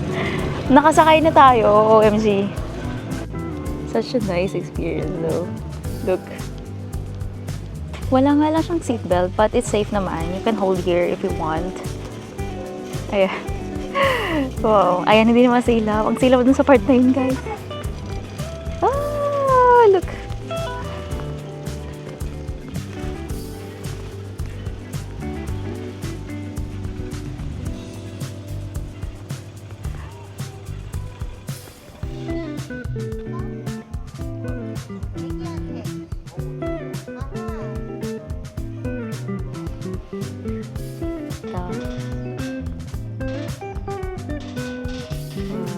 nakasakay na tayo, OMG. Such a nice experience though. Look. Wala nga lang siyang seatbelt, but it's safe naman. You can hold here if you want. Ayan. Wow. Ayan, hindi naman silaw. Ang silaw dun sa part na yun, guys. Ah, look.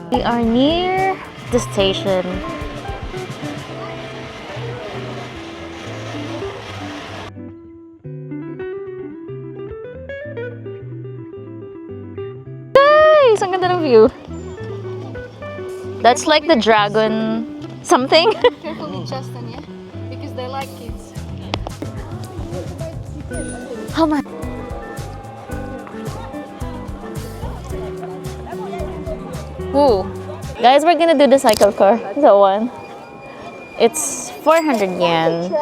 We are near the station. Guys, ang ganda ng view. That's like the dragon something. Careful with Justin, yeah? Because they like kids. How much? Ooh. Guys, we're gonna do the cycle car. That one. It's 400 yen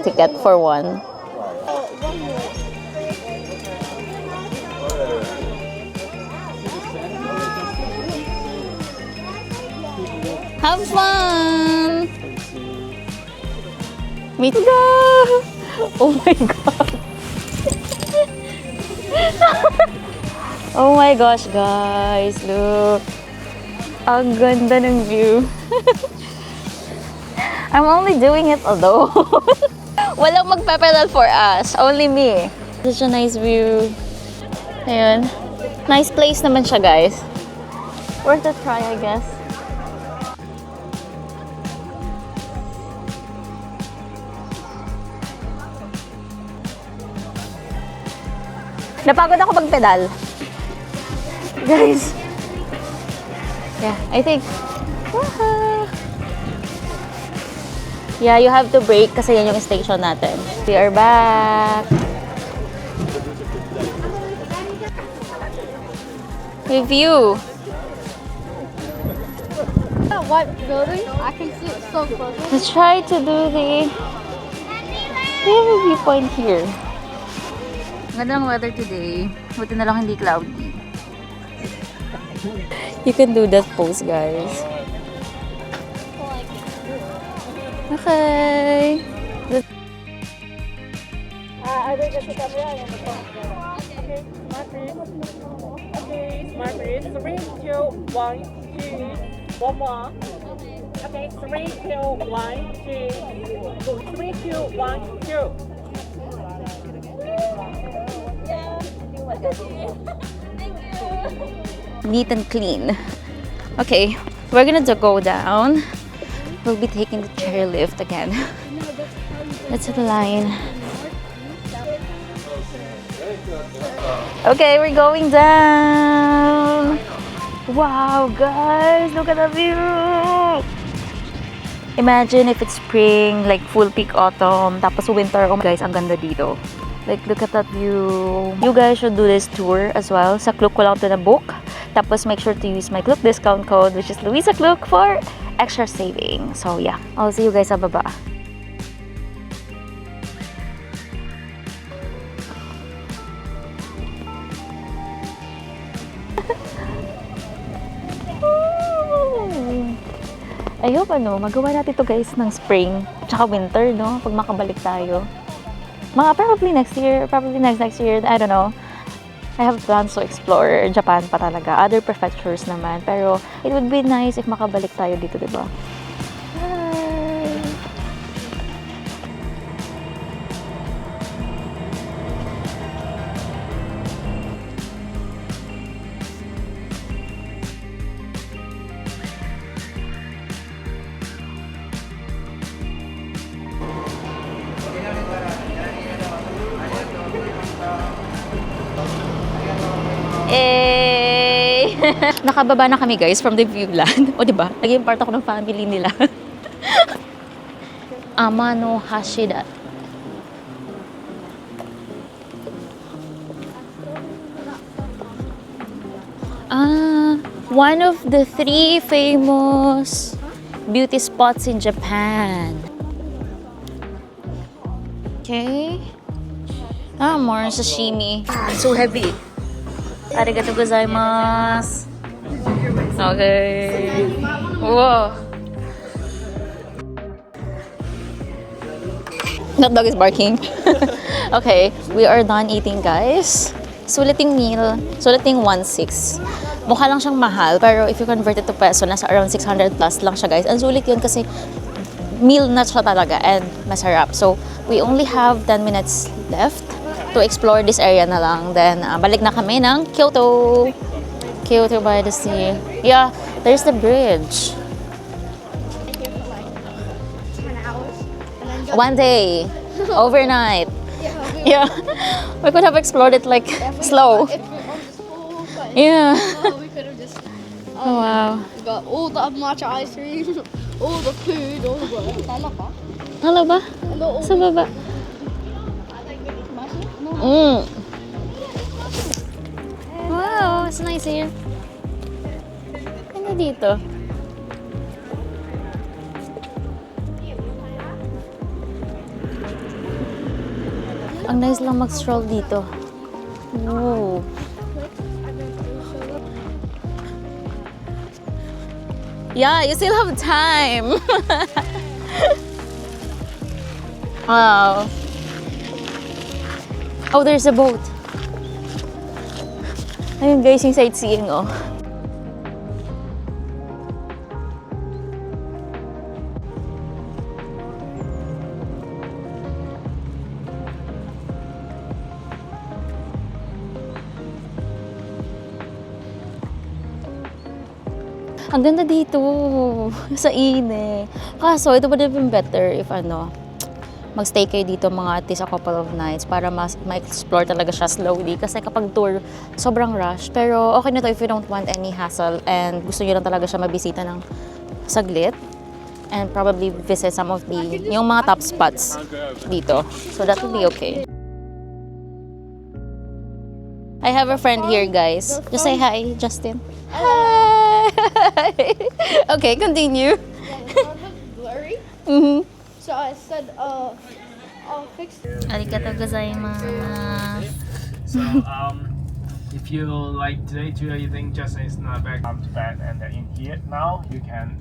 ticket for one. Have fun! Me too! Oh my god! Oh my gosh, guys, look. Ang ganda ng view. I'm only doing it alone. Walang magpapedal for us, only me. Such a nice view. Ayun. Nice place naman siya, guys. Worth a try, I guess. Napagod ako magpedal. Guys. Yeah, I think. Yeah, you have to brake kasi yan yung station natin. We are back. Review. What building? I can see it so close. Let's try to do the viewpoint here. Ganda ng weather today. Buti na lang hindi cloudy. You can do that pose, guys. Okay. I will get the camera and the phone. Okay, smart face. Okay, smart face. 3, 2, 1, 2. One more. Okay, 3, 2, 1, 2. 3, 2, 1, 2. Neat and clean. Okay, we're gonna go down. We'll be taking the chairlift again. Let's hit the line. Okay, we're going down. Wow, guys, look at the view. Imagine if it's spring, like full peak autumn, tapos winter. Oh, guys, ang ganda dito. Like, look at that view. You guys should do this tour as well. Sa Klook ko lang ito na-book. Tapos, make sure to use my Klook discount code, which is Louisa Klook, for extra saving. So, yeah. I'll see you guys sa baba. I hope magawa natin ito guys ng spring tsaka winter, no? Pag makabalik tayo. Probably next year, next year, I don't know. I have plans to explore Japan pa talaga, other prefectures naman. Pero it would be nice if makabalik tayo dito, diba? Hi! Nakababa na kami guys from the viewland. O diba? Naging part ako ng family nila. Amanohashidate. One of the 3 famous beauty spots in Japan. Okay. Ah, more sashimi. It's so heavy. Arigatou gozaimasu. Okay. Whoa. That dog is barking. Okay, we are done eating, guys. Suliting meal. Suliting 1.6. Mukha lang siyang mahal, pero if you convert it to peso, nasa around 600 plus lang siya, guys. Ang sulit yun kasi meal na siya talaga and masarap. So, we only have 10 minutes left to explore this area na lang. Then, balik na kami ng Kyoto. Kyoto by the sea. Yeah, there's the bridge. 1 day. Overnight. Yeah. We could have explored it like slow. Yeah. We could have just Oh, wow. got all the matcha ice cream, all the food, all the talapa. Hala ba? Sa baba. Wow, it's nice here. Ano dito? Ang nice lang mag-stroll dito. Wow. Yeah, you still have time. Wow. Oh, there's a boat. Ayun guys, yung sightseeing, oh. Ang ganda dito sa ine. Kaso, ito would have been better if magstay kayo dito mga at least a couple of nights para ma-explore talaga siya slowly. Kasi kapag tour, sobrang rush. Pero okay na to if you don't want any hassle and gusto nyo lang talaga siya mabisita ng saglit. And probably visit some of yung mga top spots dito. So that would be okay. I have a friend here, guys. Just say hi, Justin. Hi! Okay, continue. Blurry. Mm-hmm. So I said, I'll fix it. Arigatou gozaimasu. So, if you like today too, you think just it's not back to bed and in here now, you can.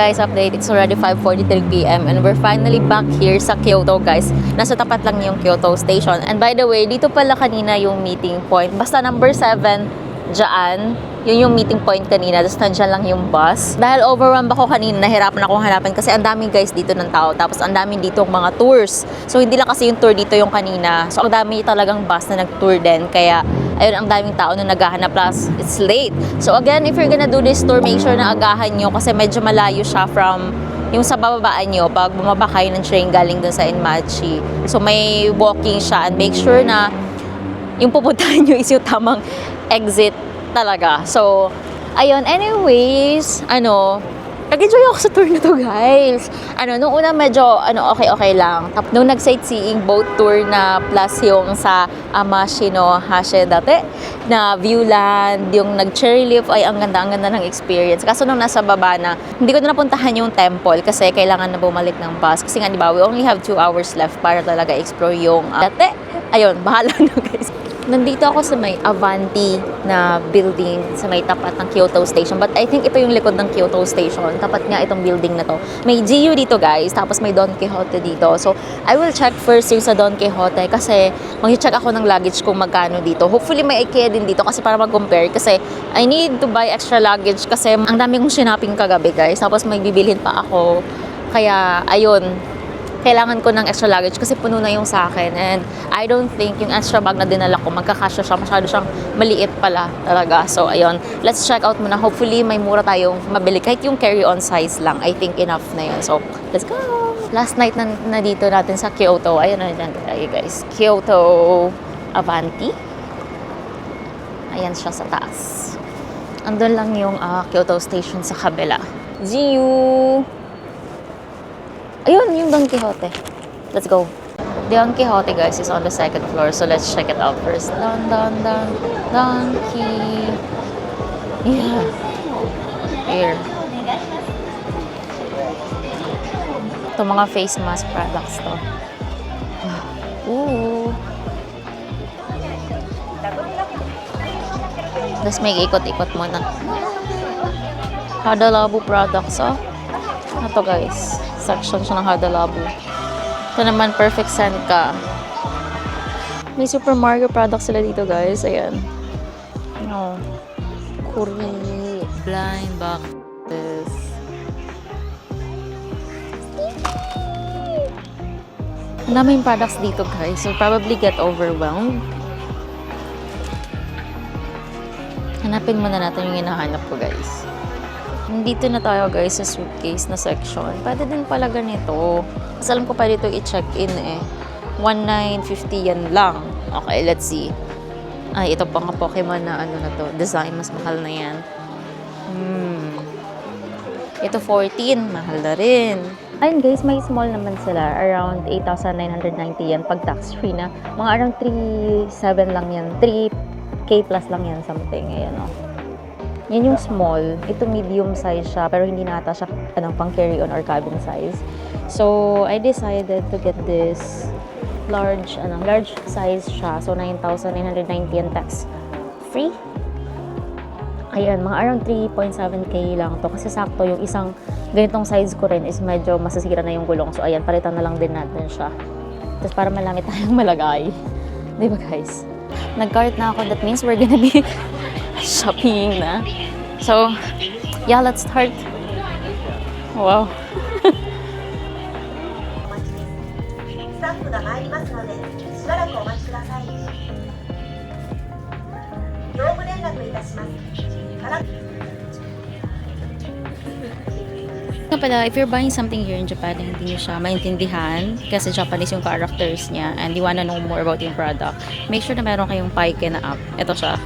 Guys, update. It's already 5:43 p.m. and we're finally back here sa Kyoto, guys. Nasa tapat lang yung Kyoto station. And by the way, dito pala kanina yung meeting point. Basta number 7, dyan. Yun yung meeting point kanina. Tapos nandyan lang yung bus. Dahil overwhelmed ako kanina, nahirapan akong hanapin kasi ang daming guys dito ng tao. Tapos ang daming dito mga tours. So hindi lang kasi yung tour dito yung kanina. So ang dami talagang bus na nag-tour din. Kaya ayun, ang daming tao na naghahanap, plus it's late. So again, if you're gonna do this tour, make sure na agahan nyo kasi medyo malayo siya from yung sa bababaan nyo pag bumaba kayo ng train galing dun sa 𝗏𝗏𝗏. So may walking siya and make sure na yung pupuntahan nyo is yung tamang exit talaga. So, ayun, anyways, nag-enjoy ako sa tour na to, guys. Nung una medyo, okay lang. Nung nag-sightseeing boat tour na plus yung sa Amanohashidate na viewland, yung nag-cherry leaf, ay ang ganda ng experience. Kaso nung nasa baba na, hindi ko na napuntahan yung temple kasi kailangan na bumalik ng bus. Kasi nga, di ba, we only have 2 hours left para talaga explore yung date. Ayun, bahala na, guys. Nandito ako sa may Avanti na building sa may tapat ng Kyoto Station. But I think ito yung likod ng Kyoto Station. Tapat nga itong building na to. May GU dito, guys. Tapos may Don Quixote dito. So, I will check first yung sa Don Quixote kasi mag-check ako ng luggage kung magkano dito. Hopefully may IKEA din dito kasi para mag-compare. Kasi I need to buy extra luggage kasi ang dami kong shopping kagabi, guys. Tapos may bibilhin pa ako. Kaya, ayun. Kailangan ko ng extra luggage kasi puno na yung sa akin and I don't think yung extra bag na dinala ko magkakasya siya, masyado siyang maliit pala talaga. So ayun, let's check out muna. Hopefully may mura tayong mabili kahit yung carry-on size lang. I think enough na yun. So let's go! Last night na dito natin sa Kyoto. Ayun na dyan tayo, guys. Kyoto Avanti. Ayan siya sa taas. Andun lang yung Kyoto Station sa kabila. GU! Ayun, yung Don Quixote. Let's go. Don Quixote, guys, is on the 2nd floor. So, let's check it out first. Down. Donkey. Yeah. Here. Ito mga face mask products to. Ooh. Tapos may ikot-ikot muna. Hada-labo products, oh. Ito guys. Section siya ng hada-labo. Ito naman, perfect scent ka. May Super Mario products sila dito guys. Ayan. No. Kuri. Blind boxes. Ang daming products dito guys. So probably get overwhelmed. Hanapin muna natin yung hinahanap ko guys. Nandito na tayo guys sa suitcase na section. Pwede din pala ganito. Kasi alam ko pa dito i-check-in eh. 1,950 yan lang. Okay, let's see. Ay, ito pa nga Pokemon na ano na to. Design, mas mahal na yan. Ito 14, mahal na rin. Ayun guys, may small naman sila. Around 8,990 yan pag tax-free na. Mga around 3,700 lang yan. 3K plus lang yan something. Ayan o. Yan yung small. Ito medium size siya. Pero hindi na ata siya pang carry-on or cabin size. So, I decided to get this large size siya. So, 9,990 yan tax free. Ayan, mga around 3.7K lang to. Kasi sakto yung isang ganitong size ko rin is medyo masasira na yung gulong. So, ayan, palitan na lang din natin siya. Tapos, para malami tayong malagay. Diba, guys? Nag-cart na ako. That means we're gonna be shopping na. So, yeah, let's start. Wow. スタッフが参りますので、しばらくお待ちください。業務連絡いたします。Nga pala, if you're buying something here in Japan na hindi nyo siya maintindihan kasi Japanese yung characters niya and you wanna know more about yung product, make sure na meron kayong Paike na app. Ito siya.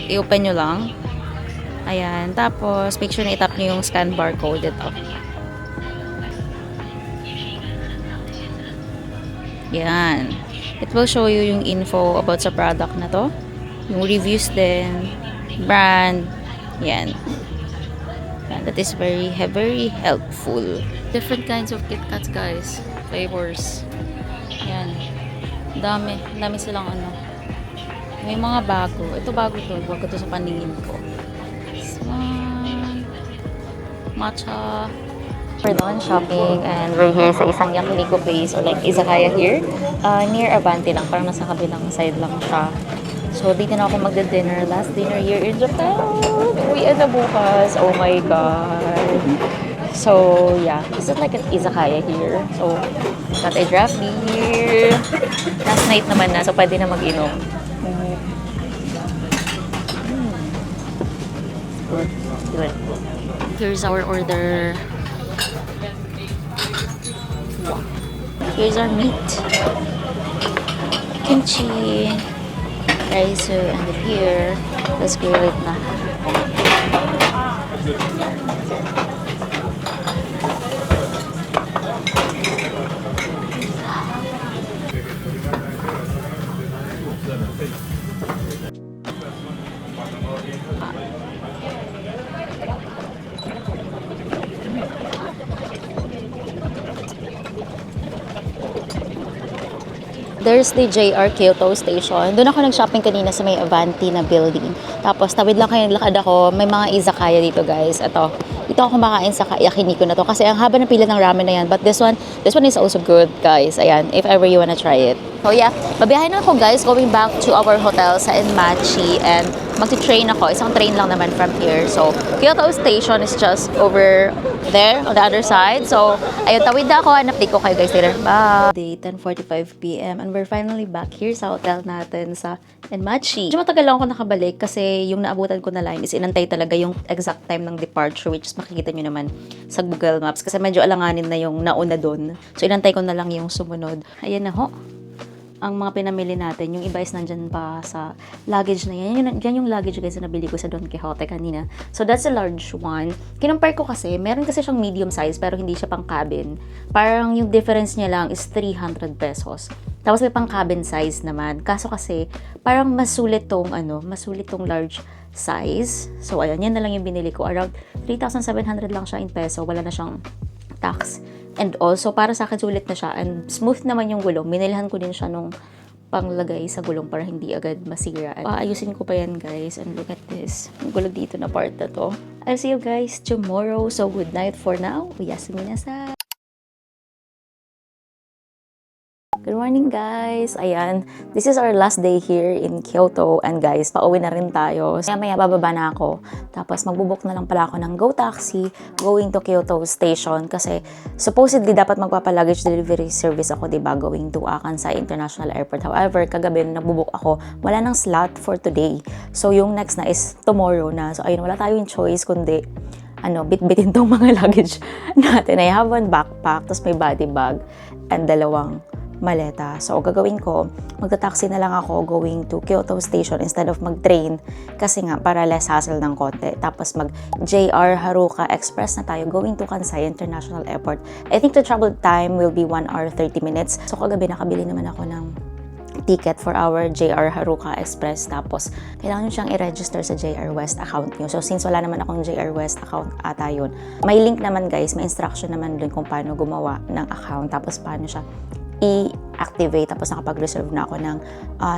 I-open nyo lang. Ayan. Tapos, make sure na itap nyo yung scan barcode ito. Yan. It will show you yung info about sa product na to. Yung reviews din. Brand. Yan. That is very helpful. Different kinds of KitKats guys. Flavors. Yan. Dami silang ano. May mga bago. Ito bago to. Bago to sa paningin ko. This one. Matcha. We're done shopping and we're here sa isang yakiniku place or like izakaya here. Near Abante lang. Parang nasa kabilang side lang siya. So, dito na ako magda-dinner. Last dinner here in Japan. Uwi na bukas. Oh my God. So, yeah. This is like an izakaya here. So, got a draft beer. Last night naman na. So, pwede na mag-inom. Good. Here's our order. Here's our meat. Kimchi. Rice and the beer. Let's grill it na. There's the JR Kyoto station. Doon ako nag-shopping kanina sa may Avanti na building. Tapos, tawid lang kayo, lakad ako. May mga izakaya dito, guys. Ito ako kumakain sa yakiniku na to. Kasi ang haba ng pila ng ramen na yan. But this one is also good, guys. Ayan, if ever you wanna try it. So, yeah. Babiyahin na ako, guys. Going back to our hotel sa 𝗏𝗏𝗘. And magti-train ako. Isang train lang naman from here. So, Kyoto station is just over there on the other side. So, ayun, tawid na ako. Update ko kayo guys later. Bye! 10:45 p.m. and we're finally back here sa hotel natin sa 𝗏𝗏𝗘. Medyo matagal lang ako nakabalik kasi yung naabutan ko na line is inantay talaga yung exact time ng departure, which is makikita nyo naman sa Google Maps kasi medyo alanganin na yung nauna doon. So, inantay ko na lang yung sumunod. Ayan na ho. ang mga pinamili natin, yung iba is nandyan pa sa luggage na yan. Yan yung luggage guys na nabili ko sa Don Quixote kanina. So that's a large one. Kinumpare ko kasi, meron kasi siyang medium size pero hindi siya pang cabin. Parang yung difference niya lang is 300 pesos. Tapos may pang cabin size naman. Kaso kasi, parang masulit tong large size. So ayan, yan na lang yung binili ko. Around 3,700 lang siya in peso. Wala na siyang tax. And also, para sa akin, sulit na siya. And smooth naman yung gulong. Binilhan ko din siya nung panglagay sa gulong para hindi agad masira. Ayusin ko pa yan, guys. And look at this. Yung gulong dito na part na to. I'll see you guys tomorrow. So, good night for now. Uyasumi nasai. Good morning, guys! Ayan, this is our last day here in Kyoto. And guys, pauwi na rin tayo. Maya bababa na ako. Tapos magbubuk na lang pala ako ng Go Taxi going to Kyoto Station. Kasi supposedly dapat magpapa-luggage delivery service ako, diba? Going to Kansai International Airport. However, kagabi nagbubuk ako, wala nang slot for today. So yung next na is tomorrow na. So ayun, wala tayong choice kundi bit-bitin tong mga luggage natin. I have one backpack, tapos may body bag, and dalawang maleta. So, gagawin ko, magta-taxi na lang ako going to Kyoto Station instead of mag-train kasi nga, para less hassle ng konti. Tapos, mag-JR Haruka Express na tayo going to Kansai International Airport. I think the travel time will be 1 hour 30 minutes. So, kagabi nakabili naman ako ng ticket for our JR Haruka Express. Tapos, kailangan nyo siyang i-register sa JR West account nyo. So, since wala naman akong JR West account ata yun, may link naman guys, may instruction naman dun kung paano gumawa ng account. Tapos, paano siya i-activate. Tapos nakapag-reserve na ako ng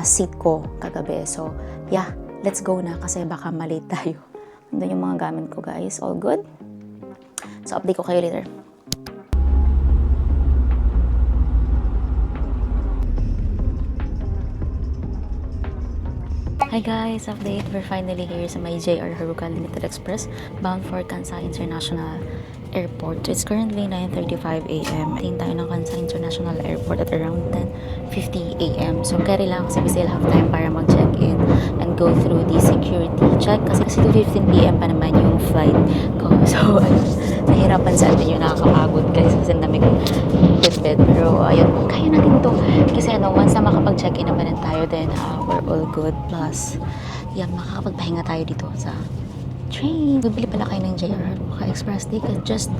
seat ko kagabi. So, yeah, let's go na kasi baka malate tayo. Nandun yung mga gamit ko, guys. All good? So, update ko kayo later. Hi guys! Update. We're finally here sa may JR Haruka Limited Express bound for Kansai International Airport. It's currently 9:35 a.m. Tingin tayo ng Kansai International Airport at around 10:50 a.m. So, carry lang kasi we still have time para mag-check-in and go through the security check kasi 2:15 p.m. pa naman yung flight ko. So, nahirapan sa atin yung nakakapagod guys kasi dami kong bed. Pero, ayun, kaya natin to. Kasi once na makapag-check-in naman tayo, then we're all good. Plus, yan, makakapagpahinga tayo dito sa train. Bibili pala kayo ng JR Haruka Express ticket. Just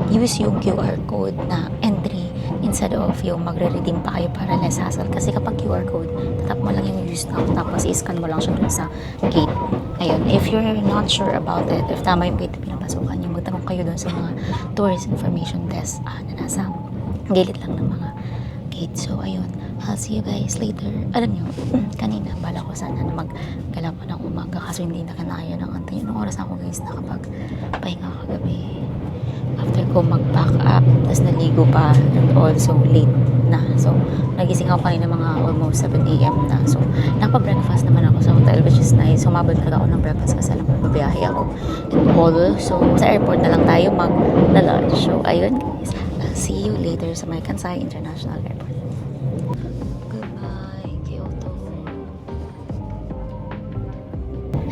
use yung QR code na entry instead of yung magre-redeem pa kayo para less hassle. Kasi kapag QR code, tatap mo lang yung use now, tapos i-scan mo lang siya dun sa gate. Ayun, if you're not sure about it, if tama yung gate na pinapasukan nyo, magtanong kayo dun sa mga tourist information desk na nasa gilid lang ng mga gate. So, ayun. I'll see you guys later. Alam nyo, kanina, bala ko sana na maggala pa ng umaga kaso hindi na kanaya ng antay. Anong oras ako guys nakapagpahinga kagabi. After ko mag-pack up, tapos naligo pa, and also late na. So, nagising ako kanina mga almost 7 a.m. na. So, nakapa-breakfast naman ako sa hotel, which is nice. Sumabot talaga ako ng breakfast kasi alam ko mabiyahe ako. And all, so, sa airport na lang tayo mag-lunch. So, ayun guys. I'll see you later sa may Kansai International Airport.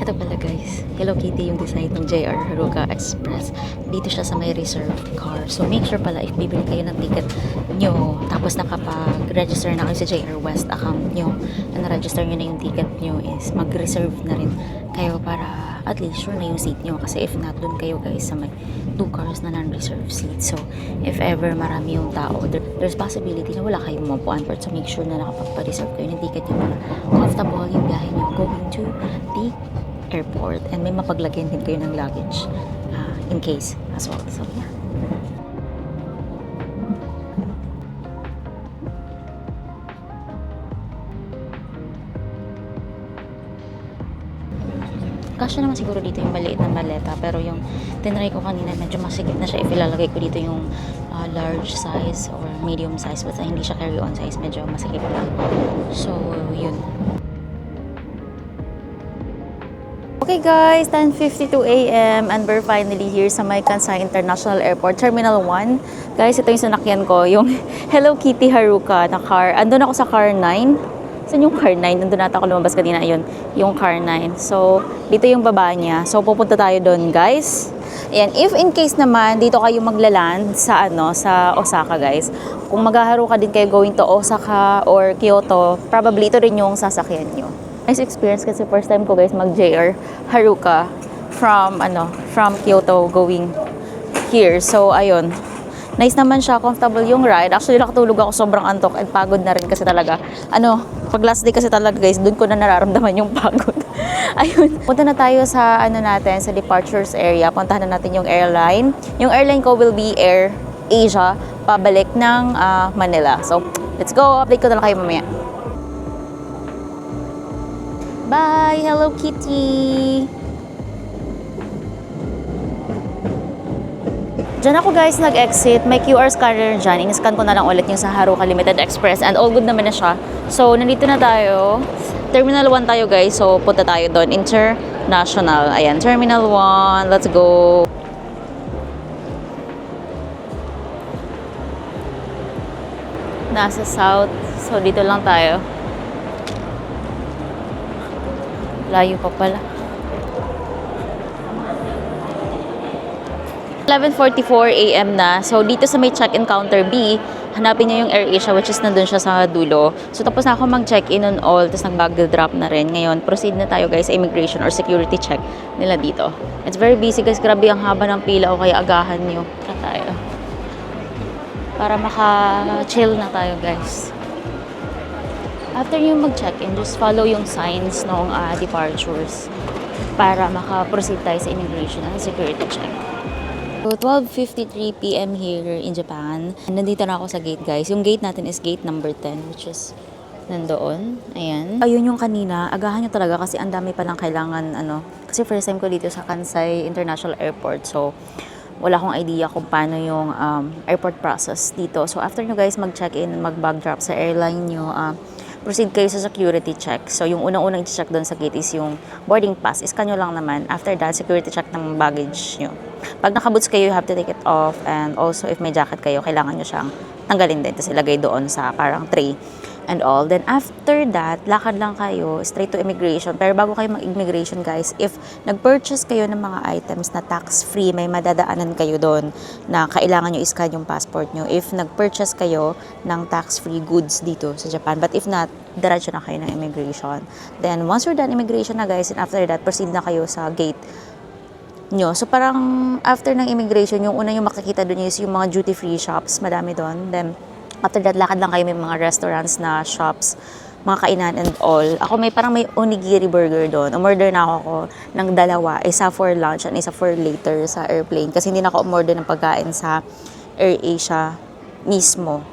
Ito pala guys, Hello Kitty yung design ng JR Haruka Express. Dito siya sa may reserved car. So make sure pala if bibili kayo ng ticket nyo, tapos nakapag-register na kayo sa JR West account nyo, na na-register nyo na yung ticket nyo, is mag-reserve na rin kayo para at least sure na yung seat nyo. Kasi if not, dun kayo guys sa may 2 cars na non-reserved seat. So if ever marami yung tao, there's possibility na wala kayong mapuan. So make sure na nakapagpa-reserve kayo ng ticket nyo para comfortable yung biyahe nyo going to the airport, and may mapaglagyan din kayo ng luggage in case as well. So yeah. Kasya naman siguro dito yung maliit na maleta, pero yung tinry ko kanina medyo masikip na siya if ilalagay ko dito yung large size or medium size, basta hindi siya carry-on size, medyo masikip lang. So yun. Okay guys, 10:52 a.m. and we're finally here sa may Kansai International Airport, Terminal 1. Guys, ito yung sinakyan ko, yung Hello Kitty Haruka na car. Andun ako sa car 9. Saan yung car 9? Nandun nata ako lumabas kanina, yun, yung car 9. So, dito yung baba niya. So, pupunta tayo doon guys. Ayan, if in case naman dito kayo maglaland sa sa Osaka, guys. Kung maghaharo ka din kayo going to Osaka or Kyoto, probably ito rin yung sasakyan nyo. Nice experience kasi first time ko, guys, mag-JR Haruka from Kyoto going here. So ayun. Nice naman siya, comfortable yung ride. Actually, nakatulog ako, sobrang antok and pagod na rin kasi talaga. Pag last day kasi talaga, guys, doon ko na nararamdaman yung pagod. Ayun. Punta na tayo sa sa departures area. Puntahan na natin yung airline. Yung airline ko will be Air Asia, pabalik ng Manila. So, let's go. Update ko na lang kayo mamaya. Bye! Hello, Kitty! Diyan ako, guys, nag-exit. May QR scanner dyan. In-scan ko na lang ulit yung sa Haruka Limited Express and all good naman na siya. So, nandito na tayo. Terminal 1 tayo, guys. So, punta tayo doon. International. Ayan, Terminal 1. Let's go. Nasa South. So, dito lang tayo. Layo pa pala. 11:44 AM na. So, dito sa may check-in counter B, hanapin niyo yung Air Asia, which is nandun siya sa dulo. So, tapos na ako mag-check-in on all, tapos nag-bag drop na rin. Ngayon, proceed na tayo, guys, sa immigration or security check nila dito. It's very busy, guys. Grabe ang haba ng pila o kaya agahan nyo. Tara tayo. Para maka-chill na tayo, guys. After nyo mag-check-in, just follow yung signs ng departures para maka-proceed tayo sa immigration and security check. So, 12:53 PM here in Japan. Nandito na ako sa gate, guys. Yung gate natin is gate number 10, which is nandoon. Ayan. Ayun yung kanina. Agahan nyo talaga kasi ang dami palang kailangan, Kasi first time ko dito sa Kansai International Airport. So, wala akong idea kung paano yung airport process dito. So, after nyo, guys, mag-check-in, mag-bag drop sa airline nyo, proceed kayo sa security check. So, yung unang-unang i-check doon sa gate is yung boarding pass. Iskan nyo lang naman. After that, security check ng baggage nyo. Pag nakaboots kayo, you have to take it off. And also, if may jacket kayo, kailangan nyo siyang tanggalin din. Tapos ilagay doon sa parang tray and all. Then, after that, lakad lang kayo straight to immigration. Pero bago kayo mag-immigration, guys, if nag-purchase kayo ng mga items na tax-free, may madadaanan kayo doon na kailangan nyo i-scan yung passport nyo. If nag-purchase kayo ng tax-free goods dito sa Japan. But if not, diretso na kayo ng immigration. Then, once you're done immigration na, guys, and after that, proceed na kayo sa gate nyo. So, parang after ng immigration, yung una yung makikita doon is yung mga duty-free shops. Madami doon. Then, after that, lakad lang kayo, may mga restaurants na shops, mga kainan and all. Ako parang may onigiri burger doon. Umorder na ako ng dalawa. Isa for lunch and isa for later sa airplane. Kasi hindi na ako umorder ng pagkain sa Air Asia mismo.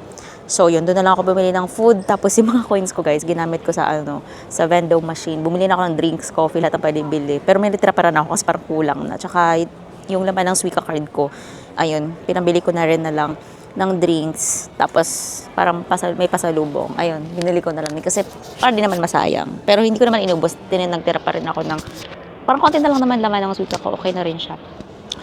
So, yun. Doon na lang ako bumili ng food. Tapos yung mga coins ko, guys, ginamit ko sa sa vending machine. Bumili na ako ng drinks, coffee, lahat ang pwedeng bili. Pero may natira pa rin ako kasi parang kulang na. Tsaka yung laman ng Suica card ko, ayun, pinambili ko na rin na lang ng drinks. Tapos, parang may pasalubong. Ayun, binili ko na lang. Kasi parang di naman masayang. Pero hindi ko naman inubos. Nagtira pa rin ako ng, parang konti na lang naman laman ng Suica ko. Okay na rin siya.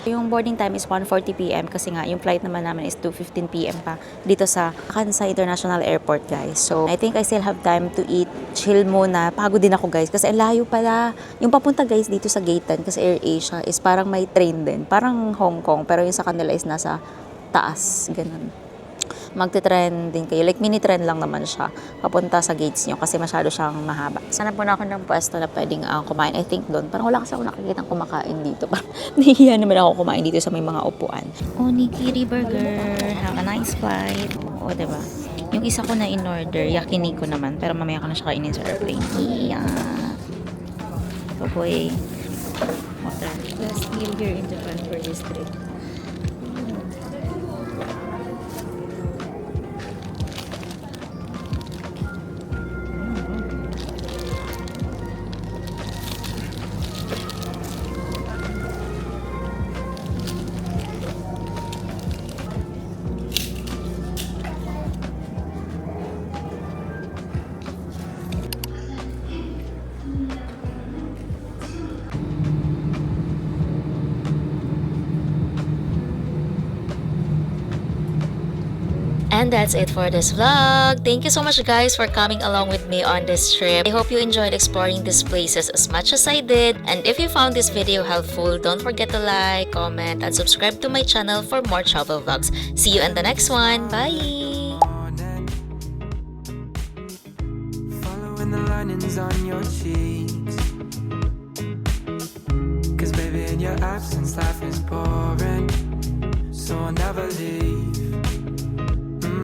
Yung boarding time is 1:40 PM kasi nga yung flight naman namin is 2:15 PM pa dito sa Kansai International Airport, guys. So, I think I still have time to eat, chill muna. Pagod din ako, guys, kasi layo pala. Yung papunta, guys, dito sa gate 10 kasi Air Asia is parang may train din. Parang Hong Kong, pero yung sa kanila is nasa taas. Ganun. Magte-trend din kayo. Like, mini-trend lang naman siya. Papunta sa gates nyo kasi masyado siyang mahaba. Sana po na ako ng pwesto na pwedeng kumain. I think doon. Parang wala kasi ako nakikita kumakain dito. Parang nahihiya naman ako kumain dito sa may mga upuan. Onigiri burger. Have a nice flight. O, diba? Yung isa ko na in-order, yakiniku naman. Pero mamaya ko na siya kainin sa airplane. Yeah. So, boy. Water. Last meal here in Japan for this trip. And that's it for this vlog. Thank you so much guys for coming along with me on this trip. I hope you enjoyed exploring these places as much as I did. And if you found this video helpful, don't forget to like, comment, and subscribe to my channel for more travel vlogs. See you in the next one. Bye! Following the linings on your cheeks, 'cause baby in your absence life is boring, so I'll never leave.